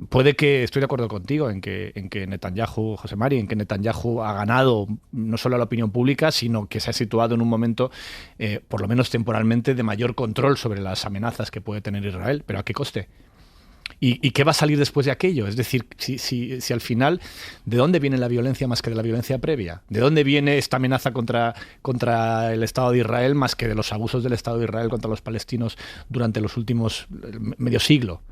Puede que, estoy de acuerdo contigo en que Netanyahu, José Mari, en que Netanyahu ha ganado no solo a la opinión pública, sino que se ha situado en un momento, por lo menos temporalmente, de mayor control sobre las amenazas que puede tener Israel, pero ¿a qué coste? ¿Y qué va a salir después de aquello? Es decir, si al final, ¿de dónde viene la violencia más que de la violencia previa? ¿De dónde viene esta amenaza contra el Estado de Israel más que de los abusos del Estado de Israel contra los palestinos durante los últimos medio siglo?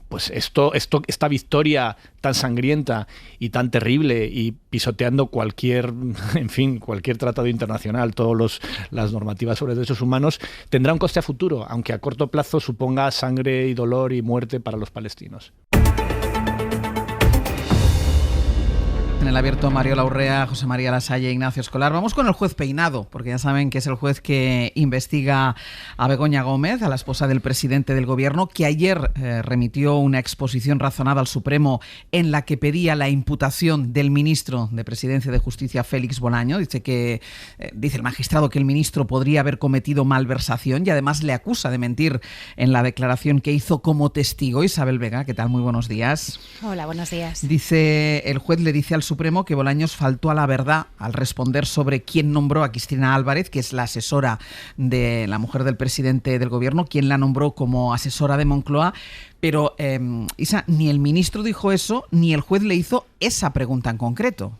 Pues esta victoria tan sangrienta y tan terrible y pisoteando cualquier tratado internacional, todas las normativas sobre derechos humanos, tendrá un coste a futuro, aunque a corto plazo suponga sangre y dolor y muerte para los palestinos. En el abierto, Mariola Urrea, José María Lasalle, Ignacio Escolar. Vamos con el juez Peinado, porque ya saben que es el juez que investiga a Begoña Gómez, a la esposa del presidente del Gobierno, que ayer remitió una exposición razonada al Supremo en la que pedía la imputación del ministro de Presidencia de Justicia, Félix Bolaño. Dice el magistrado que el ministro podría haber cometido malversación y además le acusa de mentir en la declaración que hizo como testigo. Isabel Vega, ¿qué tal? Muy buenos días. Hola, buenos días. El juez le dice al Supremo que Bolaños faltó a la verdad al responder sobre quién nombró a Cristina Álvarez, que es la asesora de la mujer del presidente del Gobierno, quién la nombró como asesora de Moncloa. Pero, Isa, ni el ministro dijo eso, ni el juez le hizo esa pregunta en concreto.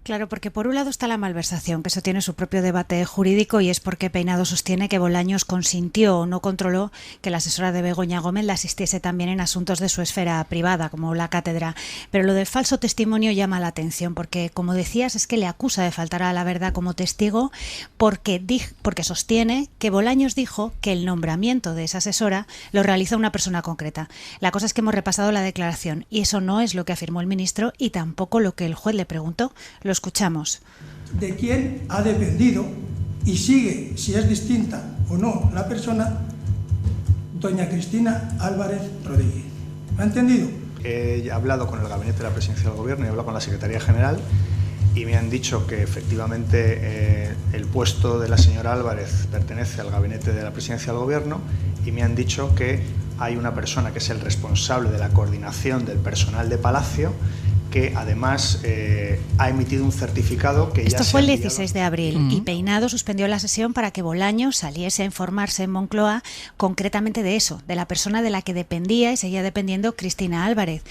Claro, porque por un lado está la malversación, que eso tiene su propio debate jurídico, y es porque Peinado sostiene que Bolaños consintió o no controló que la asesora de Begoña Gómez la asistiese también en asuntos de su esfera privada, como la cátedra. Pero lo del falso testimonio llama la atención, porque, como decías, es que le acusa de faltar a la verdad como testigo porque sostiene que Bolaños dijo que el nombramiento de esa asesora lo realiza una persona concreta. La cosa es que hemos repasado la declaración y eso no es lo que afirmó el ministro y tampoco lo que el juez le preguntó. Lo escuchamos. De quién ha dependido y sigue, si es distinta o no la persona, doña Cristina Álvarez Rodríguez. ¿Me ha entendido? He hablado con el gabinete de la presidencia del Gobierno y he hablado con la Secretaría General y me han dicho que efectivamente el puesto de la señora Álvarez pertenece al gabinete de la presidencia del Gobierno y me han dicho que hay una persona que es el responsable de la coordinación del personal de Palacio que además ha emitido un certificado que Esto ya fue el 16 de abril y Peinado suspendió la sesión para que Bolaños saliese a informarse en Moncloa concretamente de eso, de la persona de la que dependía y seguía dependiendo Cristina Álvarez.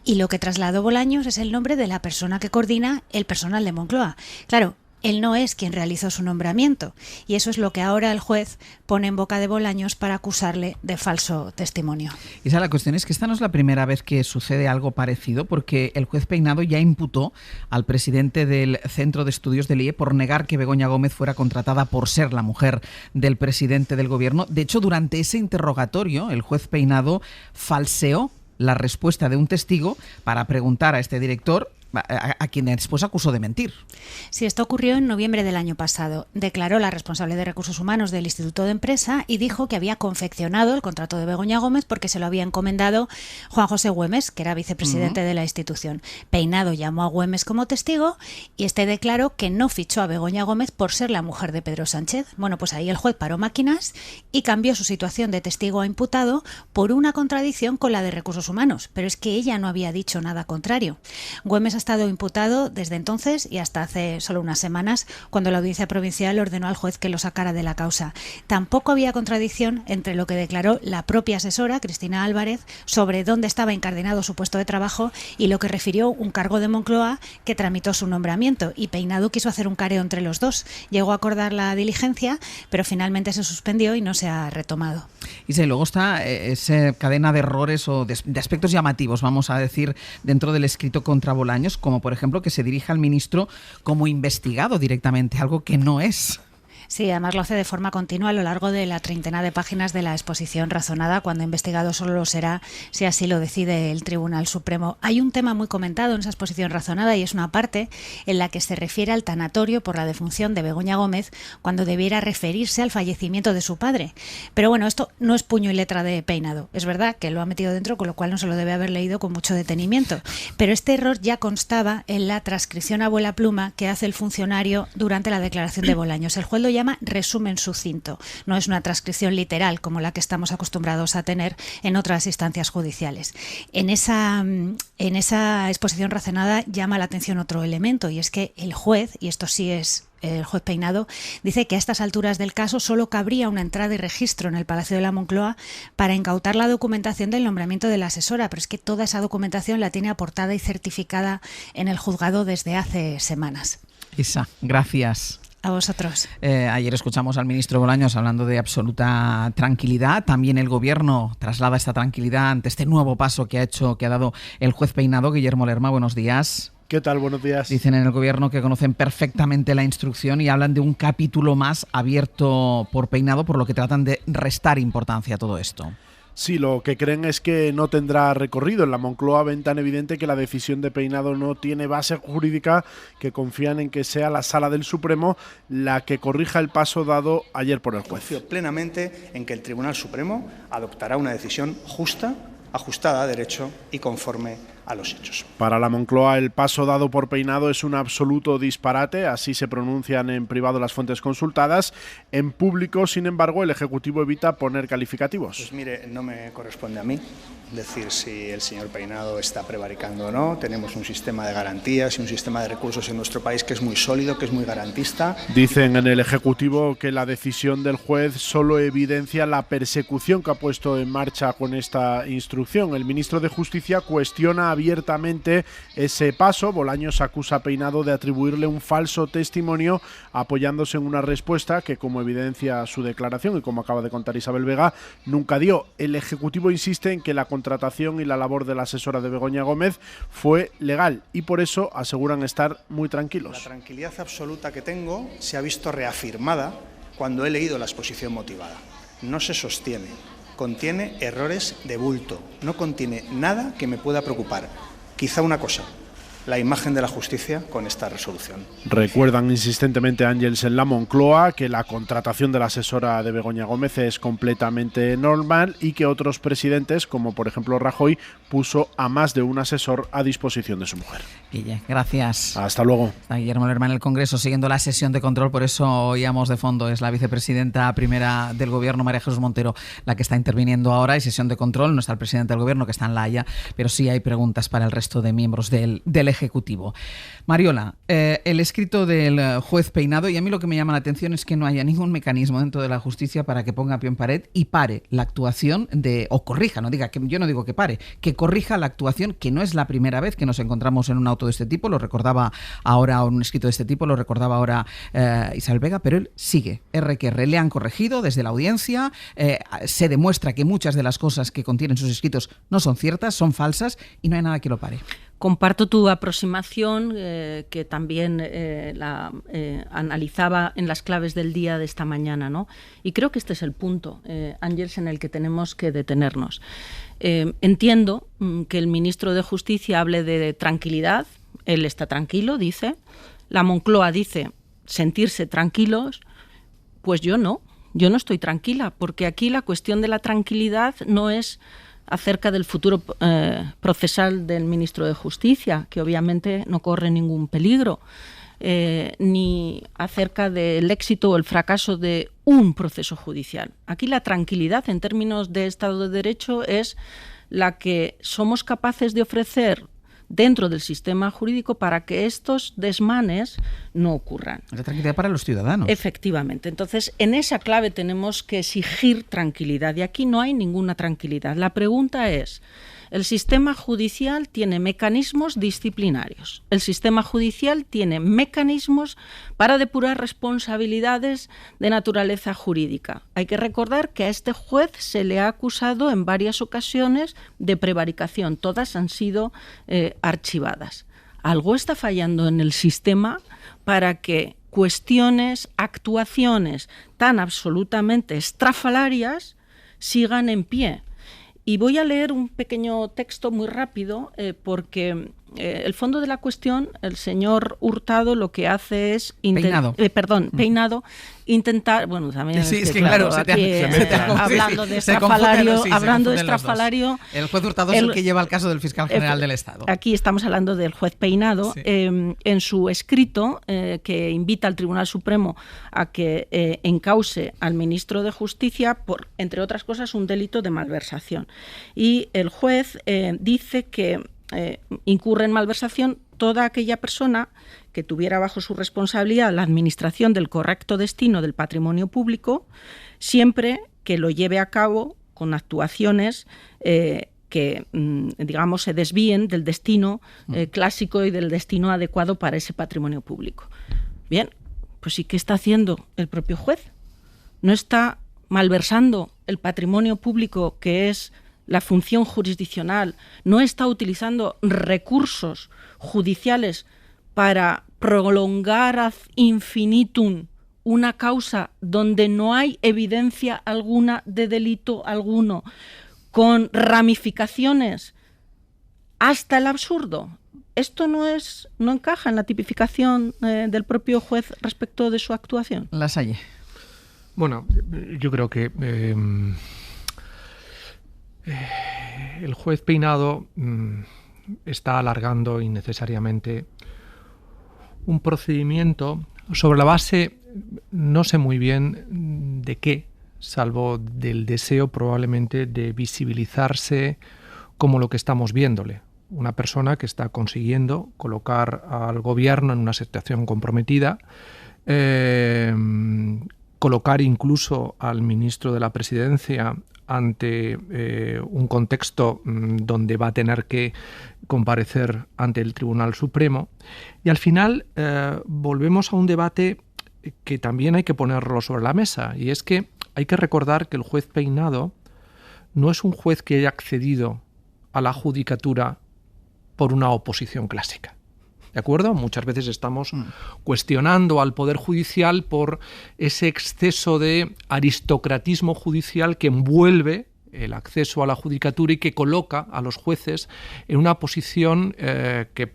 Y lo que trasladó Bolaños es el nombre de la persona que coordina el personal de Moncloa. Claro, él no es quien realizó su nombramiento y eso es lo que ahora el juez pone en boca de Bolaños para acusarle de falso testimonio. Isa, la cuestión es que esta no es la primera vez que sucede algo parecido, porque el juez Peinado ya imputó al presidente del Centro de Estudios del IE por negar que Begoña Gómez fuera contratada por ser la mujer del presidente del Gobierno. De hecho, durante ese interrogatorio, el juez Peinado falseó la respuesta de un testigo para preguntar a este director a quien después acusó de mentir. Sí, esto ocurrió en noviembre del año pasado. Declaró la responsable de Recursos Humanos del Instituto de Empresa y dijo que había confeccionado el contrato de Begoña Gómez porque se lo había encomendado Juan José Güemes, que era vicepresidente de la institución. Peinado llamó a Güemes como testigo y este declaró que no fichó a Begoña Gómez por ser la mujer de Pedro Sánchez. Bueno, pues ahí el juez paró máquinas y cambió su situación de testigo a imputado por una contradicción con la de Recursos Humanos, pero es que ella no había dicho nada contrario. Güemes ha estado imputado desde entonces y hasta hace solo unas semanas, cuando la Audiencia Provincial ordenó al juez que lo sacara de la causa. Tampoco había contradicción entre lo que declaró la propia asesora, Cristina Álvarez, sobre dónde estaba incardinado su puesto de trabajo y lo que refirió un cargo de Moncloa que tramitó su nombramiento. Y Peinado quiso hacer un careo entre los dos. Llegó a acordar la diligencia, pero finalmente se suspendió y no se ha retomado. Y luego está esa cadena de errores o de aspectos llamativos, vamos a decir, dentro del escrito contra Bolaños, como por ejemplo que se dirija al ministro como investigado directamente, algo que no es. Sí, además lo hace de forma continua a lo largo de la treintena de páginas de la exposición razonada, cuando investigado solo lo será si así lo decide el Tribunal Supremo. Hay un tema muy comentado en esa exposición razonada y es una parte en la que se refiere al tanatorio por la defunción de Begoña Gómez cuando debiera referirse al fallecimiento de su padre. Pero bueno, esto no es puño y letra de Peinado. Es verdad que lo ha metido dentro, con lo cual no se lo debe haber leído con mucho detenimiento. Pero este error ya constaba en la transcripción a vuela pluma que hace el funcionario durante la declaración de Bolaños. El juez lo llama resumen sucinto. No es una transcripción literal como la que estamos acostumbrados a tener en otras instancias judiciales. En esa exposición razonada llama la atención otro elemento y es que el juez, y esto sí es el juez Peinado, dice que a estas alturas del caso solo cabría una entrada y registro en el Palacio de la Moncloa para incautar la documentación del nombramiento de la asesora, pero es que toda esa documentación la tiene aportada y certificada en el juzgado desde hace semanas. Isa, gracias. A vosotros. Ayer escuchamos al ministro Bolaños hablando de absoluta tranquilidad. También el Gobierno traslada esta tranquilidad ante este nuevo paso que ha dado el juez Peinado. Guillermo Lerma, buenos días. ¿Qué tal? Buenos días. Dicen en el Gobierno que conocen perfectamente la instrucción y hablan de un capítulo más abierto por Peinado, por lo que tratan de restar importancia a todo esto. Sí, lo que creen es que no tendrá recorrido. En la Moncloa ven tan evidente que la decisión de Peinado no tiene base jurídica que confían en que sea la Sala del Supremo la que corrija el paso dado ayer por el juez. Confío plenamente en que el Tribunal Supremo adoptará una decisión justa, ajustada a derecho y conforme a los hechos. Para la Moncloa, el paso dado por Peinado es un absoluto disparate, así se pronuncian en privado las fuentes consultadas. En público, sin embargo, el Ejecutivo evita poner calificativos. Pues mire, no me corresponde a mí decir si el señor Peinado está prevaricando o no. Tenemos un sistema de garantías y un sistema de recursos en nuestro país que es muy sólido, que es muy garantista. Dicen en el Ejecutivo que la decisión del juez solo evidencia la persecución que ha puesto en marcha con esta instrucción. El ministro de Justicia cuestiona abiertamente ese paso. Bolaños acusa a Peinado de atribuirle un falso testimonio apoyándose en una respuesta que, como evidencia su declaración y como acaba de contar Isabel Vega, nunca dio. El Ejecutivo insiste en que la contratación y la labor de la asesora de Begoña Gómez fue legal y por eso aseguran estar muy tranquilos. La tranquilidad absoluta que tengo se ha visto reafirmada cuando he leído la exposición motivada. No se sostiene. Contiene errores de bulto, no contiene nada que me pueda preocupar. Quizá una cosa, la imagen de la justicia con esta resolución. Recuerdan insistentemente Ángels en la Moncloa que la contratación de la asesora de Begoña Gómez es completamente normal y que otros presidentes, como por ejemplo Rajoy, puso a más de un asesor a disposición de su mujer. Guille, gracias. Hasta luego. Está Guillermo Lerma en el Congreso siguiendo la sesión de control, por eso oíamos de fondo, es la vicepresidenta primera del Gobierno, María Jesús Montero, la que está interviniendo ahora. Hay sesión de control, no está el presidente del Gobierno, que está en La Haya, pero sí hay preguntas para el resto de miembros del Ejecutivo. Mariola, el escrito del juez Peinado, y a mí lo que me llama la atención es que no haya ningún mecanismo dentro de la justicia para que ponga pie en pared y pare la actuación o corrija, yo no digo que pare, que corrija la actuación, que no es la primera vez que nos encontramos en un auto de este tipo, lo recordaba ahora, un escrito de este tipo, lo recordaba ahora Isabel Vega, pero él sigue, le han corregido desde la audiencia, se demuestra que muchas de las cosas que contienen sus escritos no son ciertas, son falsas y no hay nada que lo pare. Comparto tu aproximación, que también la analizaba en las claves del día de esta mañana, ¿no? Y creo que este es el punto, Ángels, en el que tenemos que detenernos. Entiendo que el ministro de Justicia hable de tranquilidad, él está tranquilo, dice, la Moncloa dice sentirse tranquilos, pues yo no estoy tranquila, porque aquí la cuestión de la tranquilidad no es acerca del futuro procesal del ministro de Justicia, que obviamente no corre ningún peligro, ni acerca del éxito o el fracaso de un proceso judicial. Aquí la tranquilidad en términos de Estado de Derecho es la que somos capaces de ofrecer dentro del sistema jurídico para que estos desmanes no ocurran. La tranquilidad para los ciudadanos. Efectivamente. Entonces, en esa clave tenemos que exigir tranquilidad y aquí no hay ninguna tranquilidad. La pregunta es, el sistema judicial tiene mecanismos disciplinarios. El sistema judicial tiene mecanismos para depurar responsabilidades de naturaleza jurídica. Hay que recordar que a este juez se le ha acusado en varias ocasiones de prevaricación. Todas han sido archivadas. Algo está fallando en el sistema para que cuestiones, actuaciones tan absolutamente estrafalarias sigan en pie. Y voy a leer un pequeño texto muy rápido porque el fondo de la cuestión, el señor Hurtado lo que hace es Peinado, intentar, bueno, también claro, hablando de estrafalario, el juez Hurtado es el que lleva el caso del fiscal general del Estado. Aquí estamos hablando del juez Peinado, sí. En su escrito que invita al Tribunal Supremo a que encauce al ministro de Justicia por, entre otras cosas, un delito de malversación. Y el juez dice que incurre en malversación toda aquella persona que tuviera bajo su responsabilidad la administración del correcto destino del patrimonio público, siempre que lo lleve a cabo con actuaciones que, digamos, se desvíen del destino clásico y del destino adecuado para ese patrimonio público. Bien, pues ¿y qué está haciendo el propio juez? ¿No está malversando el patrimonio público, que es la función jurisdiccional? ¿No está utilizando recursos judiciales para prolongar ad infinitum una causa donde no hay evidencia alguna de delito alguno, con ramificaciones hasta el absurdo? ¿Esto no encaja en la tipificación del propio juez respecto de su actuación? Lasalle. Bueno, yo creo que el juez Peinado está alargando innecesariamente un procedimiento sobre la base, no sé muy bien de qué, salvo del deseo probablemente de visibilizarse como lo que estamos viéndole. Una persona que está consiguiendo colocar al gobierno en una situación comprometida, colocar incluso al ministro de la Presidencia ante un contexto donde va a tener que comparecer ante el Tribunal Supremo. Y al final volvemos a un debate que también hay que ponerlo sobre la mesa, y es que hay que recordar que el juez Peinado no es un juez que haya accedido a la judicatura por una oposición clásica. ¿De acuerdo? Muchas veces estamos cuestionando al Poder Judicial por ese exceso de aristocratismo judicial que envuelve el acceso a la judicatura y que coloca a los jueces en una posición que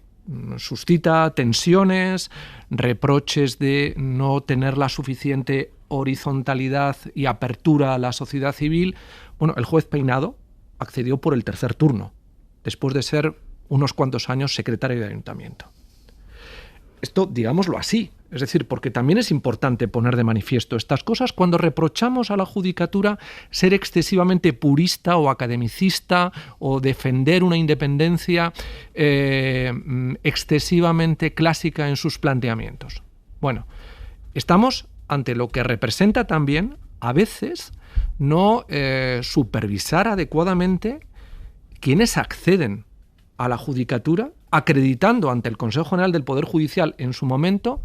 suscita tensiones, reproches de no tener la suficiente horizontalidad y apertura a la sociedad civil. Bueno, el juez Peinado accedió por el tercer turno, después de ser unos cuantos años secretario de ayuntamiento. Esto, digámoslo así, es decir, porque también es importante poner de manifiesto estas cosas cuando reprochamos a la judicatura ser excesivamente purista o academicista o defender una independencia excesivamente clásica en sus planteamientos. Bueno, estamos ante lo que representa también, a veces, no supervisar adecuadamente quienes acceden a la judicatura, acreditando ante el Consejo General del Poder Judicial en su momento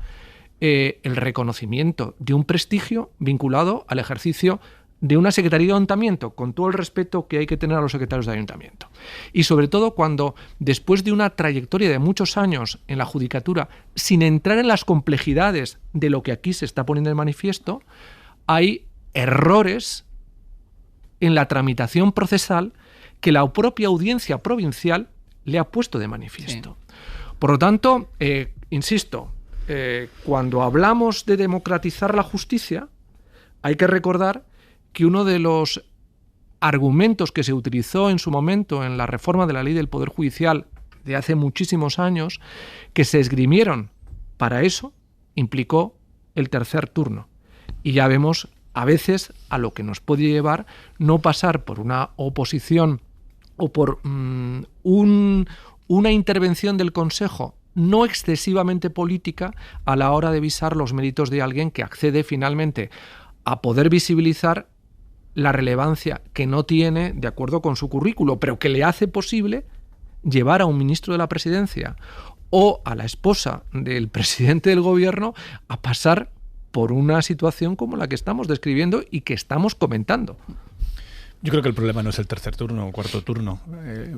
el reconocimiento de un prestigio vinculado al ejercicio de una secretaría de ayuntamiento, con todo el respeto que hay que tener a los secretarios de ayuntamiento. Y sobre todo cuando, después de una trayectoria de muchos años en la judicatura, sin entrar en las complejidades de lo que aquí se está poniendo de manifiesto, hay errores en la tramitación procesal que la propia audiencia provincial le ha puesto de manifiesto. Sí. Por lo tanto, insisto, cuando hablamos de democratizar la justicia, hay que recordar que uno de los argumentos que se utilizó en su momento en la reforma de la ley del Poder Judicial de hace muchísimos años, que se esgrimieron para eso, implicó el tercer turno. Y ya vemos a veces a lo que nos puede llevar no pasar por una oposición o por una intervención del Consejo no excesivamente política a la hora de visar los méritos de alguien que accede finalmente a poder visibilizar la relevancia que no tiene de acuerdo con su currículo, pero que le hace posible llevar a un ministro de la Presidencia o a la esposa del presidente del Gobierno a pasar por una situación como la que estamos describiendo y que estamos comentando. Yo creo que el problema no es el tercer turno o cuarto turno.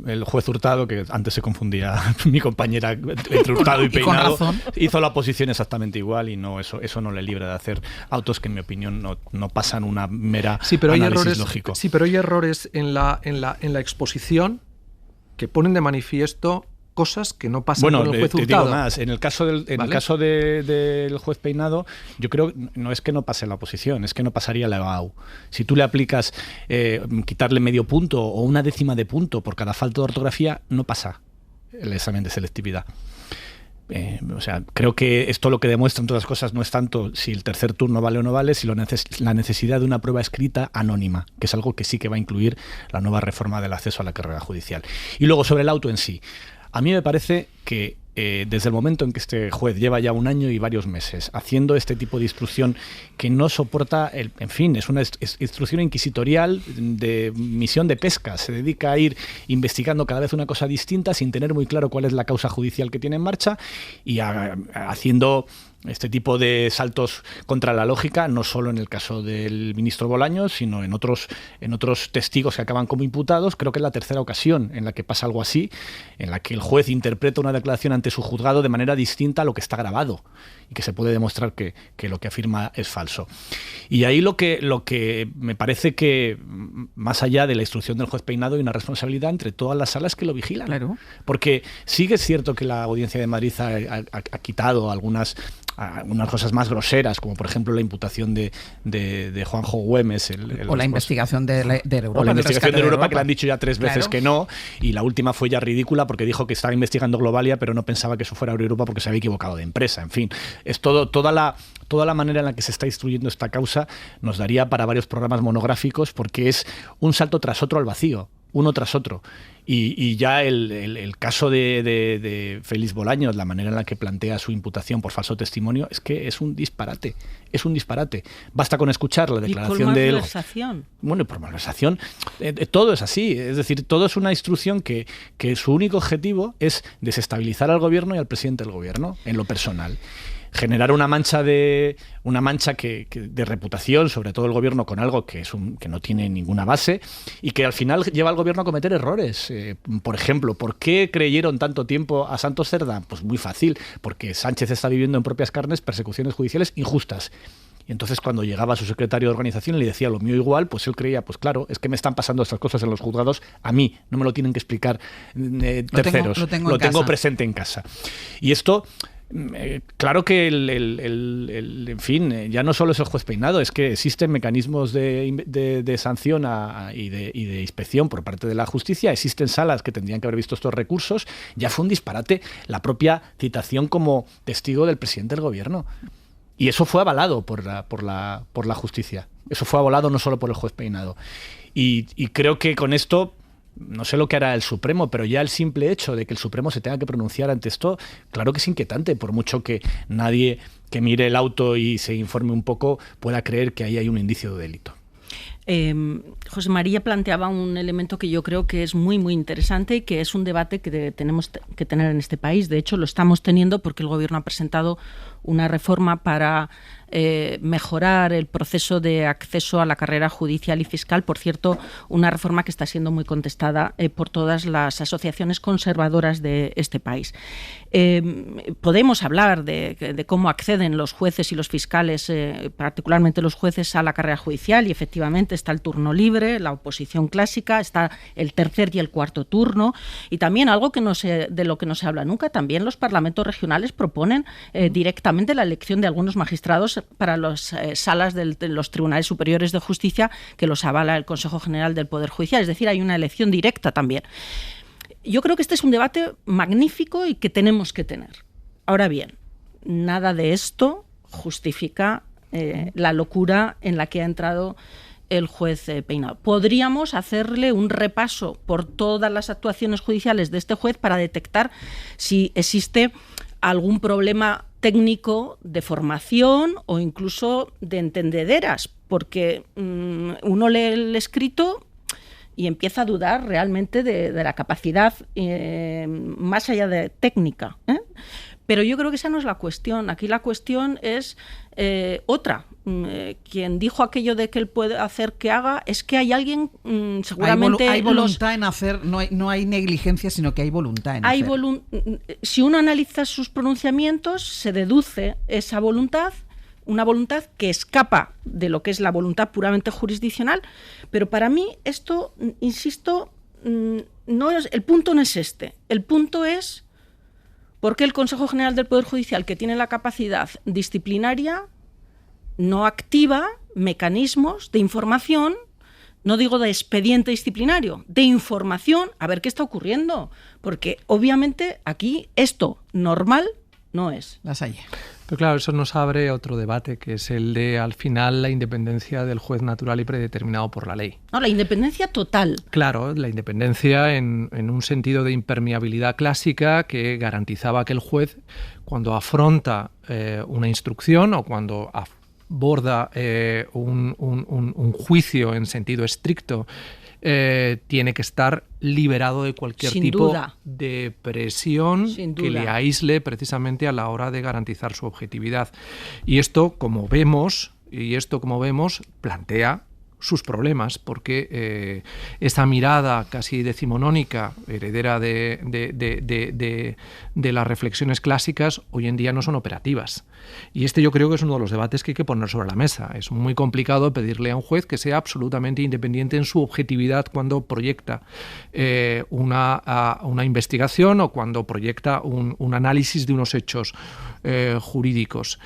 El juez Hurtado, que antes se confundía mi compañera entre Hurtado y Peinado, hizo la posición exactamente igual y no eso no le libra de hacer autos que, en mi opinión, no pasan una mera análisis lógico. Sí, pero hay errores en la exposición que ponen de manifiesto cosas que no pasan con el juez Hurtado. Te digo más, en el caso del juez Peinado, yo creo no es que no pase la oposición, es que no pasaría la EBAU. Si tú le aplicas quitarle medio punto o una décima de punto por cada falta de ortografía, no pasa el examen de selectividad. O sea, creo que esto lo que demuestra en todas las cosas no es tanto si el tercer turno vale o no vale, sino la necesidad de una prueba escrita anónima, que es algo que sí que va a incluir la nueva reforma del acceso a la carrera judicial. Y luego sobre el auto en sí. A mí me parece que desde el momento en que este juez lleva ya 1 año y varios meses haciendo este tipo de instrucción que no soporta, en fin, es una instrucción inquisitorial de misión de pesca, se dedica a ir investigando cada vez una cosa distinta sin tener muy claro cuál es la causa judicial que tiene en marcha y haciendo este tipo de saltos contra la lógica, no solo en el caso del ministro Bolaños, sino en otros testigos que acaban como imputados. Creo que es la tercera ocasión en la que pasa algo así, en la que el juez interpreta una declaración ante su juzgado de manera distinta a lo que está grabado y que se puede demostrar que lo que afirma es falso. Y ahí lo que me parece que, más allá de la instrucción del juez Peinado, hay una responsabilidad entre todas las salas que lo vigilan. Claro. Porque sí que es cierto que la Audiencia de Madrid ha quitado algunas cosas más groseras, como por ejemplo la imputación de Juanjo Güemes. O la investigación de Europa. O la investigación de Europa, que le han dicho ya 3 veces Claro. que no, y la última fue ya ridícula porque dijo que estaba investigando Globalia, pero no pensaba que eso fuera Europa porque se había equivocado de empresa. En fin, es toda la manera en la que se está instruyendo esta causa nos daría para varios programas monográficos, porque es un salto tras otro al vacío, uno tras otro. Y ya el caso de Félix Bolaños, la manera en la que plantea su imputación por falso testimonio, es que es un disparate. Es un disparate. Basta con escuchar la declaración de él. ¿Y por malversación? Bueno, por malversación. Todo es así. Es decir, todo es una instrucción que su único objetivo es desestabilizar al gobierno y al presidente del gobierno, en lo personal. Generar una mancha de reputación, sobre todo el gobierno, con algo que no tiene ninguna base y que al final lleva al gobierno a cometer errores. Por ejemplo, ¿por qué creyeron tanto tiempo a Santos Cerdá? Pues muy fácil, porque Sánchez está viviendo en propias carnes persecuciones judiciales injustas. Y entonces cuando llegaba su secretario de organización y le decía lo mío igual, pues él creía, pues claro, es que me están pasando estas cosas en los juzgados a mí, no me lo tienen que explicar terceros, lo tengo tengo presente en casa. Y esto... claro que en fin, ya no solo es el juez Peinado, es que existen mecanismos de sanción y de inspección por parte de la justicia, existen salas que tendrían que haber visto estos recursos. Ya fue un disparate la propia citación como testigo del presidente del gobierno. Y eso fue avalado por la justicia. Eso fue avalado no solo por el juez Peinado. Y creo que con esto... No sé lo que hará el Supremo, pero ya el simple hecho de que el Supremo se tenga que pronunciar ante esto, claro que es inquietante, por mucho que nadie que mire el auto y se informe un poco pueda creer que ahí hay un indicio de delito. José María planteaba un elemento que yo creo que es muy, muy interesante y que es un debate que tenemos que tener en este país. De hecho, lo estamos teniendo porque el Gobierno ha presentado una reforma para mejorar el proceso de acceso a la carrera judicial y fiscal. Por cierto, una reforma que está siendo muy contestada por todas las asociaciones conservadoras de este país. Podemos hablar de cómo acceden los jueces y los fiscales, particularmente los jueces, a la carrera judicial, y efectivamente está el turno libre, la oposición clásica, está el tercer y el cuarto turno, y también algo de lo que no se habla nunca, también los parlamentos regionales proponen directamente la elección de algunos magistrados para las salas de los tribunales superiores de justicia, que los avala el Consejo General del Poder Judicial, es decir, hay una elección directa también. Yo creo que este es un debate magnífico y que tenemos que tener. Ahora bien, nada de esto justifica la locura en la que ha entrado el juez Peinado. Podríamos hacerle un repaso por todas las actuaciones judiciales de este juez para detectar si existe algún problema técnico de formación o incluso de entendederas, porque uno lee el escrito y empieza a dudar realmente de la capacidad más allá de técnica, ¿eh? Pero yo creo que esa no es la cuestión. Aquí la cuestión es otra. Quien dijo aquello de que él puede hacer que haga es que hay alguien, seguramente... Hay voluntad en hacer, no hay negligencia, sino que hay voluntad en hacer. Si uno analiza sus pronunciamientos, se deduce esa voluntad, una voluntad que escapa de lo que es la voluntad puramente jurisdiccional, pero para mí esto, insisto, el punto no es este. El punto es por qué el Consejo General del Poder Judicial, que tiene la capacidad disciplinaria, no activa mecanismos de información, no digo de expediente disciplinario, de información, a ver qué está ocurriendo, porque obviamente aquí esto normal no es. Lasalle. Pero claro, eso nos abre otro debate, que es el de, al final, la independencia del juez natural y predeterminado por la ley. No, la independencia total. Claro, la independencia en un sentido de impermeabilidad clásica que garantizaba que el juez, cuando afronta una instrucción o cuando aborda un juicio en sentido estricto, tiene que estar liberado de cualquier tipo de presión que le aísle precisamente a la hora de garantizar su objetividad. Y esto, como vemos, plantea sus problemas, porque esa mirada casi decimonónica, heredera de las reflexiones clásicas, hoy en día no son operativas. Y yo creo que es uno de los debates que hay que poner sobre la mesa. Es muy complicado pedirle a un juez que sea absolutamente independiente en su objetividad cuando proyecta una investigación o cuando proyecta un análisis de unos hechos jurídicos.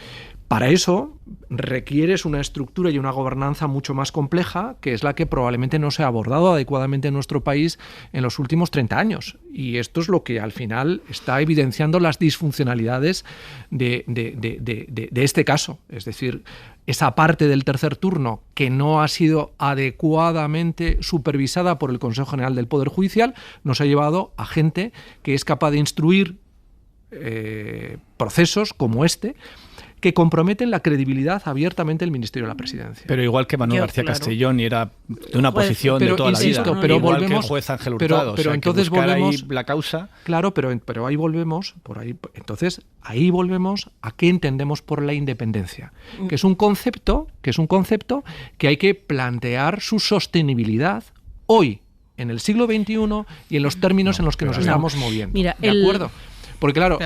Para eso requieres una estructura y una gobernanza mucho más compleja, que es la que probablemente no se ha abordado adecuadamente en nuestro país en los últimos 30 años. Y esto es lo que al final está evidenciando las disfuncionalidades de este caso. Es decir, esa parte del tercer turno que no ha sido adecuadamente supervisada por el Consejo General del Poder Judicial nos ha llevado a gente que es capaz de instruir procesos como este, que comprometen la credibilidad abiertamente del Ministerio de la Presidencia. Pero igual que Manuel García Castellón, y era de una posición de toda la vida. Pero igual volvemos, que el juez Ángel Hurtado. Pero entonces volvemos ahí la causa. Claro, pero ahí volvemos, entonces ahí volvemos a qué entendemos por la independencia, que es un concepto que hay que plantear su sostenibilidad hoy, en el siglo XXI, y en los términos en los que nos estamos moviendo. Mira, ¿de acuerdo? Porque claro,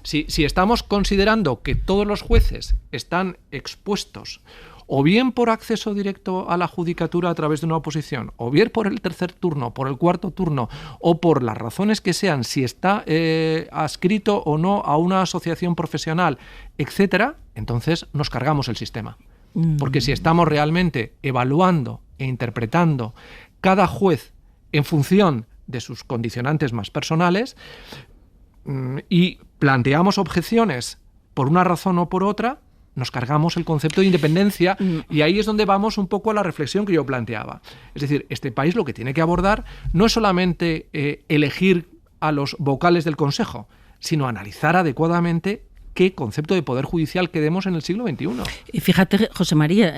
si estamos considerando que todos los jueces están expuestos o bien por acceso directo a la judicatura a través de una oposición, o bien por el tercer turno, por el cuarto turno, o por las razones que sean, si está adscrito o no a una asociación profesional, etcétera, entonces nos cargamos el sistema. Porque si estamos realmente evaluando e interpretando cada juez en función de sus condicionantes más personales y planteamos objeciones por una razón o por otra, nos cargamos el concepto de independencia y ahí es donde vamos un poco a la reflexión que yo planteaba. Es decir, este país lo que tiene que abordar no es solamente elegir a los vocales del Consejo, sino analizar adecuadamente qué concepto de poder judicial queremos en el siglo XXI. Y fíjate, José María,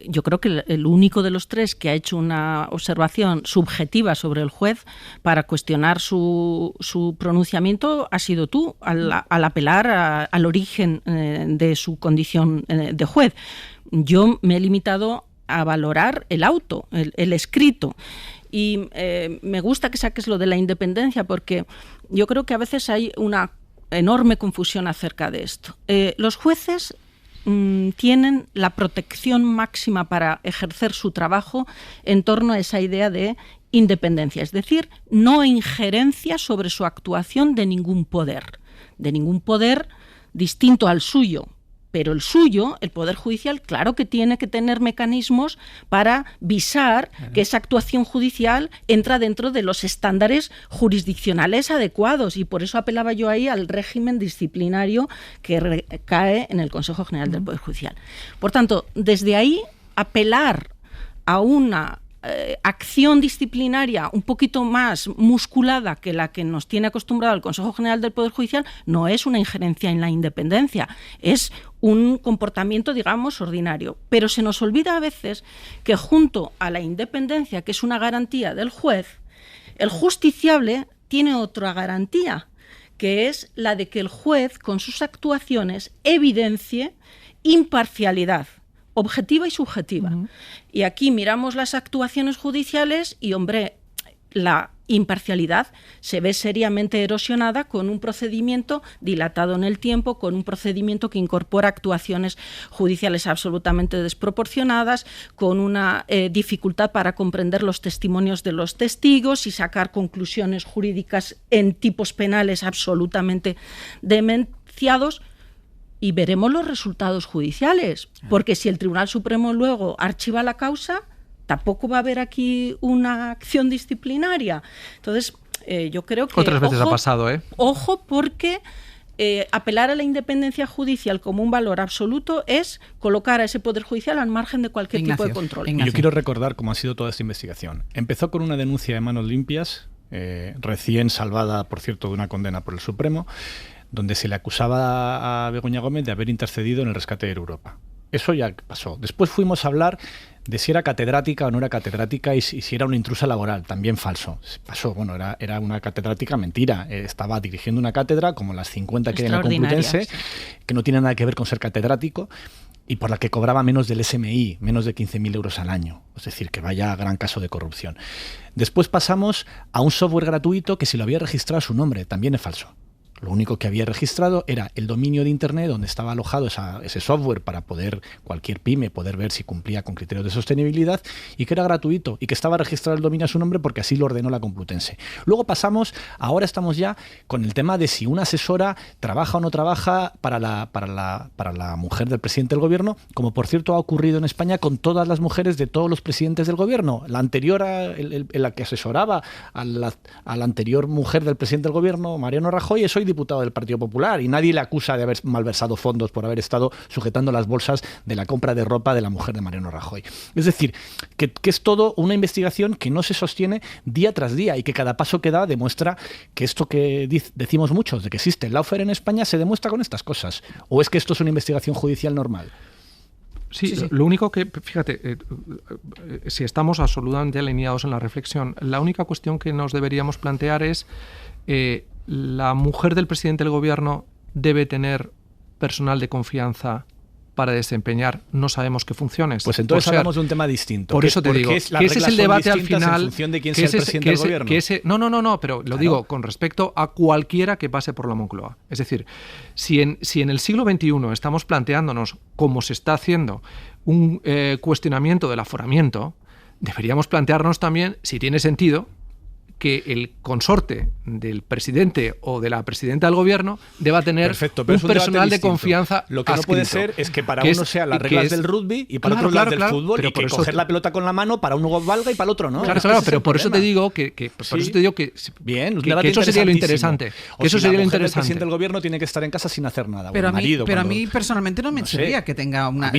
yo creo que el único de los tres que ha hecho una observación subjetiva sobre el juez para cuestionar su pronunciamiento ha sido tú, al apelar al origen de su condición de juez. Yo me he limitado a valorar el auto, el escrito. Y me gusta que saques lo de la independencia, porque yo creo que a veces hay una enorme confusión acerca de esto. Los jueces tienen la protección máxima para ejercer su trabajo en torno a esa idea de independencia, es decir, no injerencia sobre su actuación de ningún poder distinto al suyo. Pero el suyo, el Poder Judicial, claro que tiene que tener mecanismos para visar que esa actuación judicial entra dentro de los estándares jurisdiccionales adecuados, y por eso apelaba yo ahí al régimen disciplinario que recae en el Consejo General del Poder Judicial. Por tanto, desde ahí, apelar a una acción disciplinaria un poquito más musculada que la que nos tiene acostumbrado el Consejo General del Poder Judicial no es una injerencia en la independencia, es un comportamiento, digamos, ordinario. Pero se nos olvida a veces que junto a la independencia, que es una garantía del juez, el justiciable tiene otra garantía, que es la de que el juez, con sus actuaciones, evidencie imparcialidad objetiva y subjetiva. Y aquí miramos las actuaciones judiciales y, hombre, la imparcialidad se ve seriamente erosionada con un procedimiento dilatado en el tiempo, con un procedimiento que incorpora actuaciones judiciales absolutamente desproporcionadas, con una dificultad para comprender los testimonios de los testigos y sacar conclusiones jurídicas en tipos penales absolutamente demenciados. Y veremos los resultados judiciales, porque si el Tribunal Supremo luego archiva la causa, tampoco va a haber aquí una acción disciplinaria. Entonces, yo creo que... Otras veces ha pasado, ¿eh? Ojo, porque apelar a la independencia judicial como un valor absoluto es colocar a ese Poder Judicial al margen de cualquier tipo de control. Yo quiero recordar cómo ha sido toda esta investigación. Empezó con una denuncia de manos limpias, recién salvada, por cierto, de una condena por el Supremo, donde se le acusaba a Begoña Gómez de haber intercedido en el rescate de Europa. Eso ya pasó. Después fuimos a hablar de si era catedrática o no era catedrática y si era una intrusa laboral, también falso. Pasó, bueno, era una catedrática, mentira. Estaba dirigiendo una cátedra, como las 50 que hay en la Complutense, que no tiene nada que ver con ser catedrático, y por la que cobraba menos del SMI, menos de 15.000 euros al año. Es decir, que vaya gran caso de corrupción. Después pasamos a un software gratuito que si lo había registrado a su nombre, también es falso. Lo único que había registrado era el dominio de Internet donde estaba alojado ese software para poder, cualquier pyme, poder ver si cumplía con criterios de sostenibilidad, y que era gratuito y que estaba registrado el dominio a su nombre porque así lo ordenó la Complutense. Luego ahora estamos ya con el tema de si una asesora trabaja o no trabaja para la mujer del presidente del gobierno, como por cierto ha ocurrido en España con todas las mujeres de todos los presidentes del gobierno. La anterior, la que asesoraba a la anterior mujer del presidente del gobierno, Mariano Rajoy, es hoy diputado del Partido Popular y nadie le acusa de haber malversado fondos por haber estado sujetando las bolsas de la compra de ropa de la mujer de Mariano Rajoy. Es decir, que es todo una investigación que no se sostiene día tras día y que cada paso que da demuestra que esto que decimos muchos, de que existe el lawfare en España, se demuestra con estas cosas. ¿O es que esto es una investigación judicial normal? Sí, lo único que, fíjate, si estamos absolutamente alineados en la reflexión, la única cuestión que nos deberíamos plantear es la mujer del presidente del gobierno debe tener personal de confianza para desempeñar no sabemos qué funciones. Pues entonces hablamos de un tema distinto. Por eso te digo, que ese es el debate al final. En función de quién sea el presidente del gobierno. No, pero lo digo con respecto a cualquiera que pase por la Moncloa. Es decir, si en el siglo XXI estamos planteándonos, como se está haciendo, un cuestionamiento del aforamiento, deberíamos plantearnos también si tiene sentido que el consorte del presidente o de la presidenta del gobierno deba tener un personal de confianza. Lo que no puede ser es que para uno sean las reglas del rugby y para otro las del fútbol, y que coger la pelota con la mano para uno valga y para el otro no. Claro, pero por eso te digo que eso sería lo interesante. Que eso sería lo interesante. El presidente del gobierno tiene que estar en casa sin hacer nada. Pero a mí personalmente no me chirría que tenga una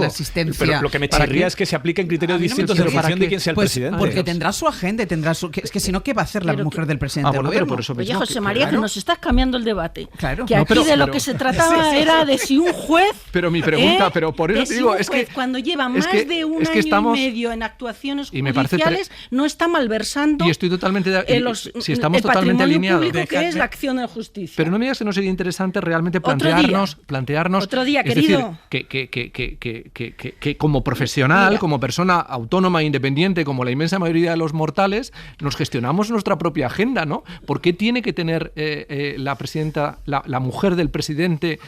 asistencia. Pero lo que me chirría es que se apliquen criterios distintos en función de quién sea el presidente. Porque tendrá su agenda, es que si no, ¿qué va a hacer la mujer del presidente del gobierno? Oye, José María, que nos estás cambiando el debate. Claro. Que aquí de lo que se trataba era de si un juez... Pero mi pregunta, pero por eso te digo, es que... cuando lleva más de un año y medio en actuaciones judiciales, no está malversando y estoy totalmente si estamos totalmente alineados. Que es la acción de justicia. Pero no me digas que no sería interesante realmente plantearnos... Otro día, querido. Decir, que como profesional, como persona autónoma e independiente, como la inmensa mayoría de los mortales, nos gestionamos nuestra propia agenda, ¿no? ¿Por qué tiene que tener la presidenta, la mujer del presidente,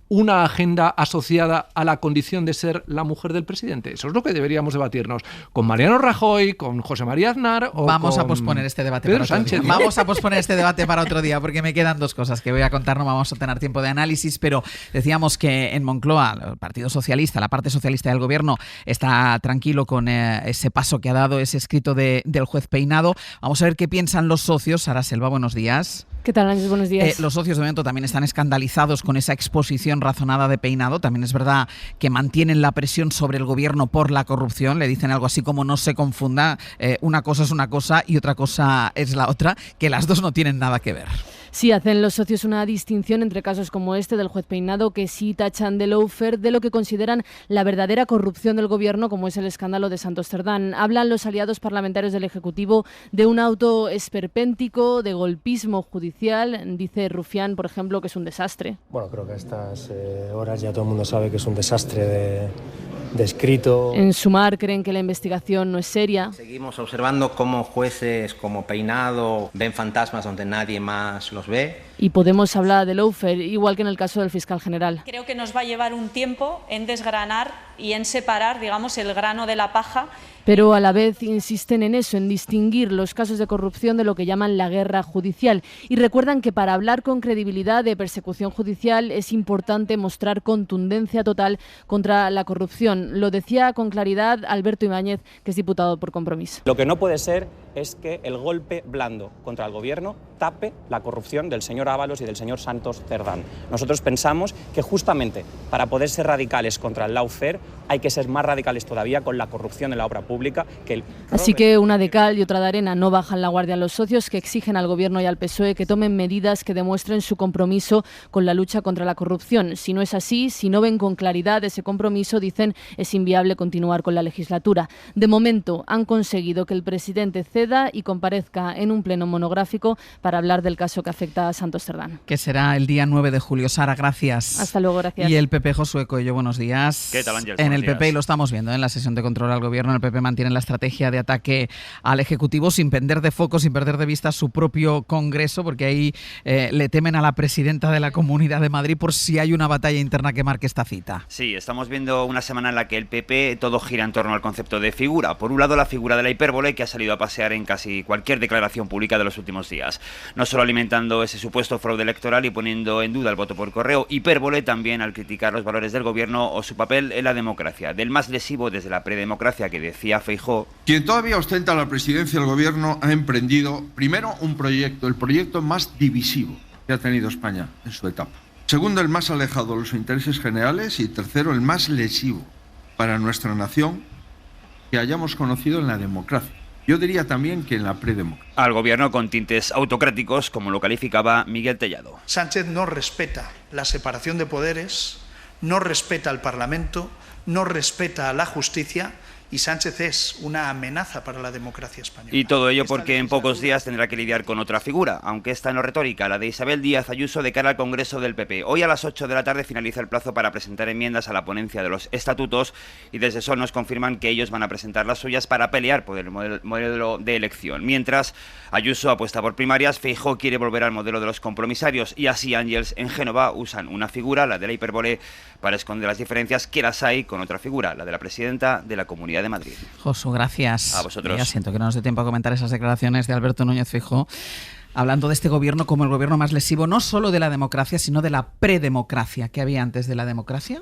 una agenda asociada a la condición de ser la mujer del presidente? Eso es lo que deberíamos debatirnos con Mariano Rajoy, con José María Aznar o Vamos con a posponer este debate Pedro para otro Sánchez. día. Vamos a posponer este debate para otro día porque me quedan dos cosas que voy a contar, no vamos a tener tiempo de análisis, pero decíamos que en Moncloa, el Partido Socialista, la parte socialista del gobierno, está tranquilo con ese paso que ha dado, ese escrito del juez Peinado. Vamos a ver qué piensan los socios. Sara Selva, buenos días. ¿Qué tal, Ángel? Buenos días. Los socios de momento también están escandalizados con esa exposición razonada de Peinado. También es verdad que mantienen la presión sobre el gobierno por la corrupción. Le dicen algo así como no se confunda, una cosa es una cosa y otra cosa es la otra, que las dos no tienen nada que ver. Sí, hacen los socios una distinción entre casos como este del juez Peinado, que sí tachan de lawfare, de lo que consideran la verdadera corrupción del gobierno, como es el escándalo de Santos Cerdán. Hablan los aliados parlamentarios del Ejecutivo de un auto esperpéntico, de golpismo judicial. Dice Rufián, por ejemplo, que es un desastre. Bueno, creo que a estas horas ya todo el mundo sabe que es un desastre de escrito. En Sumar creen que la investigación no es seria. Seguimos observando cómo jueces como Peinado ven fantasmas donde nadie más los ve. Y Podemos hablar de lawfare, igual que en el caso del fiscal general. Creo que nos va a llevar un tiempo en desgranar y en separar, digamos, el grano de la paja. Pero a la vez insisten en eso, en distinguir los casos de corrupción de lo que llaman la guerra judicial. Y recuerdan que para hablar con credibilidad de persecución judicial es importante mostrar contundencia total contra la corrupción. Lo decía con claridad Alberto Ibáñez, que es diputado por Compromís. Lo que no puede ser es que el golpe blando contra el gobierno tape la corrupción del señor Ábalos y del señor Santos Cerdán. Nosotros pensamos que justamente para poder ser radicales contra el lawfare hay que ser más radicales todavía con la corrupción en la obra pública. Así que una de cal y otra de arena. No bajan la guardia los socios que exigen al Gobierno y al PSOE que tomen medidas que demuestren su compromiso con la lucha contra la corrupción. Si no es así, si no ven con claridad ese compromiso, dicen, es inviable continuar con la legislatura. De momento han conseguido que el presidente ceda y comparezca en un pleno monográfico para hablar del caso que afecta a Santos Cerdán. Que será el día 9 de julio. Sara, gracias. Hasta luego, gracias. Y el PP, Josué Coello, buenos días. ¿Qué tal, Ángel? En el PP, y lo estamos viendo en la sesión de control al Gobierno, el PP mantiene la estrategia de ataque al Ejecutivo sin perder de foco, sin perder de vista su propio Congreso, porque ahí le temen a la presidenta de la Comunidad de Madrid por si hay una batalla interna que marque esta cita. Sí, estamos viendo una semana en la que el PP todo gira en torno al concepto de figura. Por un lado, la figura de la hipérbole, que ha salido a pasear en casi cualquier declaración pública de los últimos días. No solo alimentando ese supuesto fraude electoral y poniendo en duda el voto por correo, hipérbole también al criticar los valores del Gobierno o su papel en la democracia. Del más lesivo desde la predemocracia que decía Feijóo. Quien todavía ostenta la presidencia del Gobierno ha emprendido, primero, un proyecto, el proyecto más divisivo que ha tenido España en su etapa. Segundo, el más alejado de los intereses generales. Y tercero, el más lesivo para nuestra nación que hayamos conocido en la democracia. Yo diría también que en la predemocracia. Al Gobierno con tintes autocráticos, como lo calificaba Miguel Tellado. Sánchez no respeta la separación de poderes, no respeta al Parlamento, no respeta a la justicia, y Sánchez es una amenaza para la democracia española. Y todo ello porque en pocos días tendrá que lidiar con otra figura, aunque esta no retórica, la de Isabel Díaz Ayuso de cara al Congreso del PP. Hoy a las 8 de la tarde finaliza el plazo para presentar enmiendas a la ponencia de los estatutos y desde Sol nos confirman que ellos van a presentar las suyas para pelear por el modelo de elección. Mientras Ayuso apuesta por primarias, Feijóo quiere volver al modelo de los compromisarios y así Ángels en Génova usan una figura, la de la hipérbole, para esconder las diferencias que las hay con otra figura, la de la presidenta de la Comunidad de Madrid. Josu, gracias. A vosotros. Ya siento que no nos dé tiempo a comentar esas declaraciones de Alberto Núñez Feijóo, hablando de este gobierno como el gobierno más lesivo, no solo de la democracia, sino de la predemocracia. ¿Qué había antes de la democracia?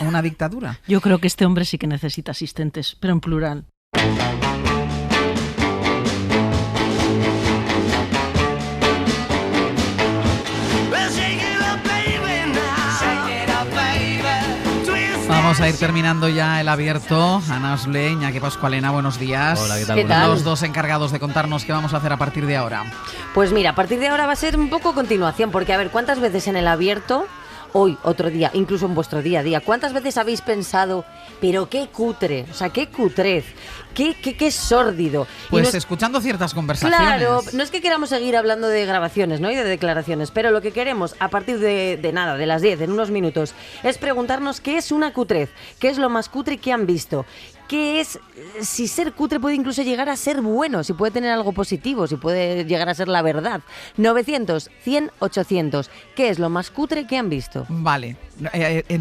¿Una dictadura? Yo creo que este hombre sí que necesita asistentes, pero en plural. Vamos a ir terminando ya el abierto. Ana Osle, Iñaki Pascualena, buenos días. Hola, ¿qué tal? ¿Qué tal? Los dos encargados de contarnos qué vamos a hacer a partir de ahora. Pues mira, a partir de ahora va a ser un poco continuación, porque a ver, ¿cuántas veces en el abierto, hoy, otro día, incluso en vuestro día a día, cuántas veces habéis pensado, pero qué cutre, o sea, qué cutrez, qué sórdido? Pues escuchando ciertas conversaciones. Claro, no es que queramos seguir hablando de grabaciones, ¿no? Y de declaraciones, pero lo que queremos, a partir de nada, de las 10, en unos minutos, es preguntarnos qué es una cutrez, qué es lo más cutre que han visto. ¿Qué es? Si ser cutre puede incluso llegar a ser bueno, si puede tener algo positivo, si puede llegar a ser la verdad. 900, 100, 800. ¿Qué es lo más cutre que han visto? Vale,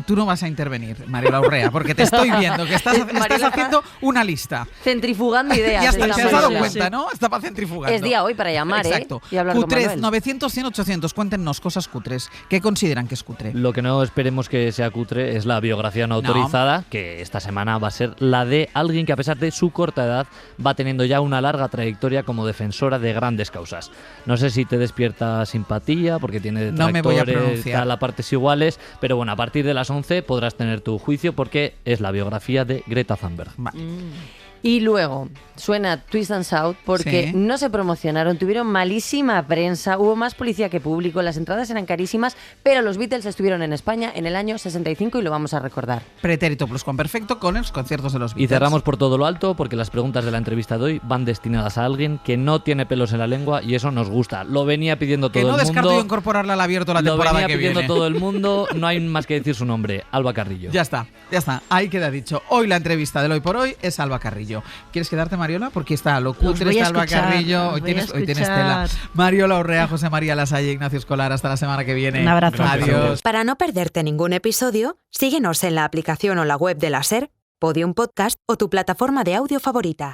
tú no vas a intervenir, Mariola Urrea, porque te estoy viendo que estás haciendo una lista. Centrifugando ideas. Ya está, te has dado cuenta, ¿no? Estaba centrifugando. Es día hoy para llamar, exacto. Y hablar cutrez, con Manuel. 900, 100, 800. Cuéntenos cosas cutres. ¿Qué consideran que es cutre? Lo que no esperemos que sea cutre es la biografía no autorizada, que esta semana va a ser la de alguien que a pesar de su corta edad va teniendo ya una larga trayectoria como defensora de grandes causas. No sé si te despierta simpatía porque tiene detractores, no me voy a pronunciar. a partes iguales, pero bueno, a partir de las 11 podrás tener tu juicio porque es la biografía de Greta Thunberg. Y luego suena Twist and Shout porque Sí. no se promocionaron, tuvieron malísima prensa, hubo más policía que público, las entradas eran carísimas, pero los Beatles estuvieron en España en el año 65 y lo vamos a recordar. Pretérito pluscuamperfecto con los conciertos de los Beatles. Y cerramos por todo lo alto porque las preguntas de la entrevista de hoy van destinadas a alguien que no tiene pelos en la lengua y eso nos gusta. Lo venía pidiendo todo Que no el mundo. descarto yo incorporarla al abierto la temporada Lo que venía pidiendo viene. todo el mundo, no hay más que decir su nombre, Alba Carrillo. Ya está, ahí queda dicho. Hoy la entrevista del hoy por hoy es Alba Carrillo. ¿Quieres quedarte, Mariola? Porque está lo cutre, está Alba Carrillo, hoy tienes tela. Mariola Urrea, José María Lasalle, Ignacio Escolar, hasta la semana que viene. Un abrazo. Adiós. Para no perderte ningún episodio, síguenos en la aplicación o la web de la SER, Podium Podcast o tu plataforma de audio favorita.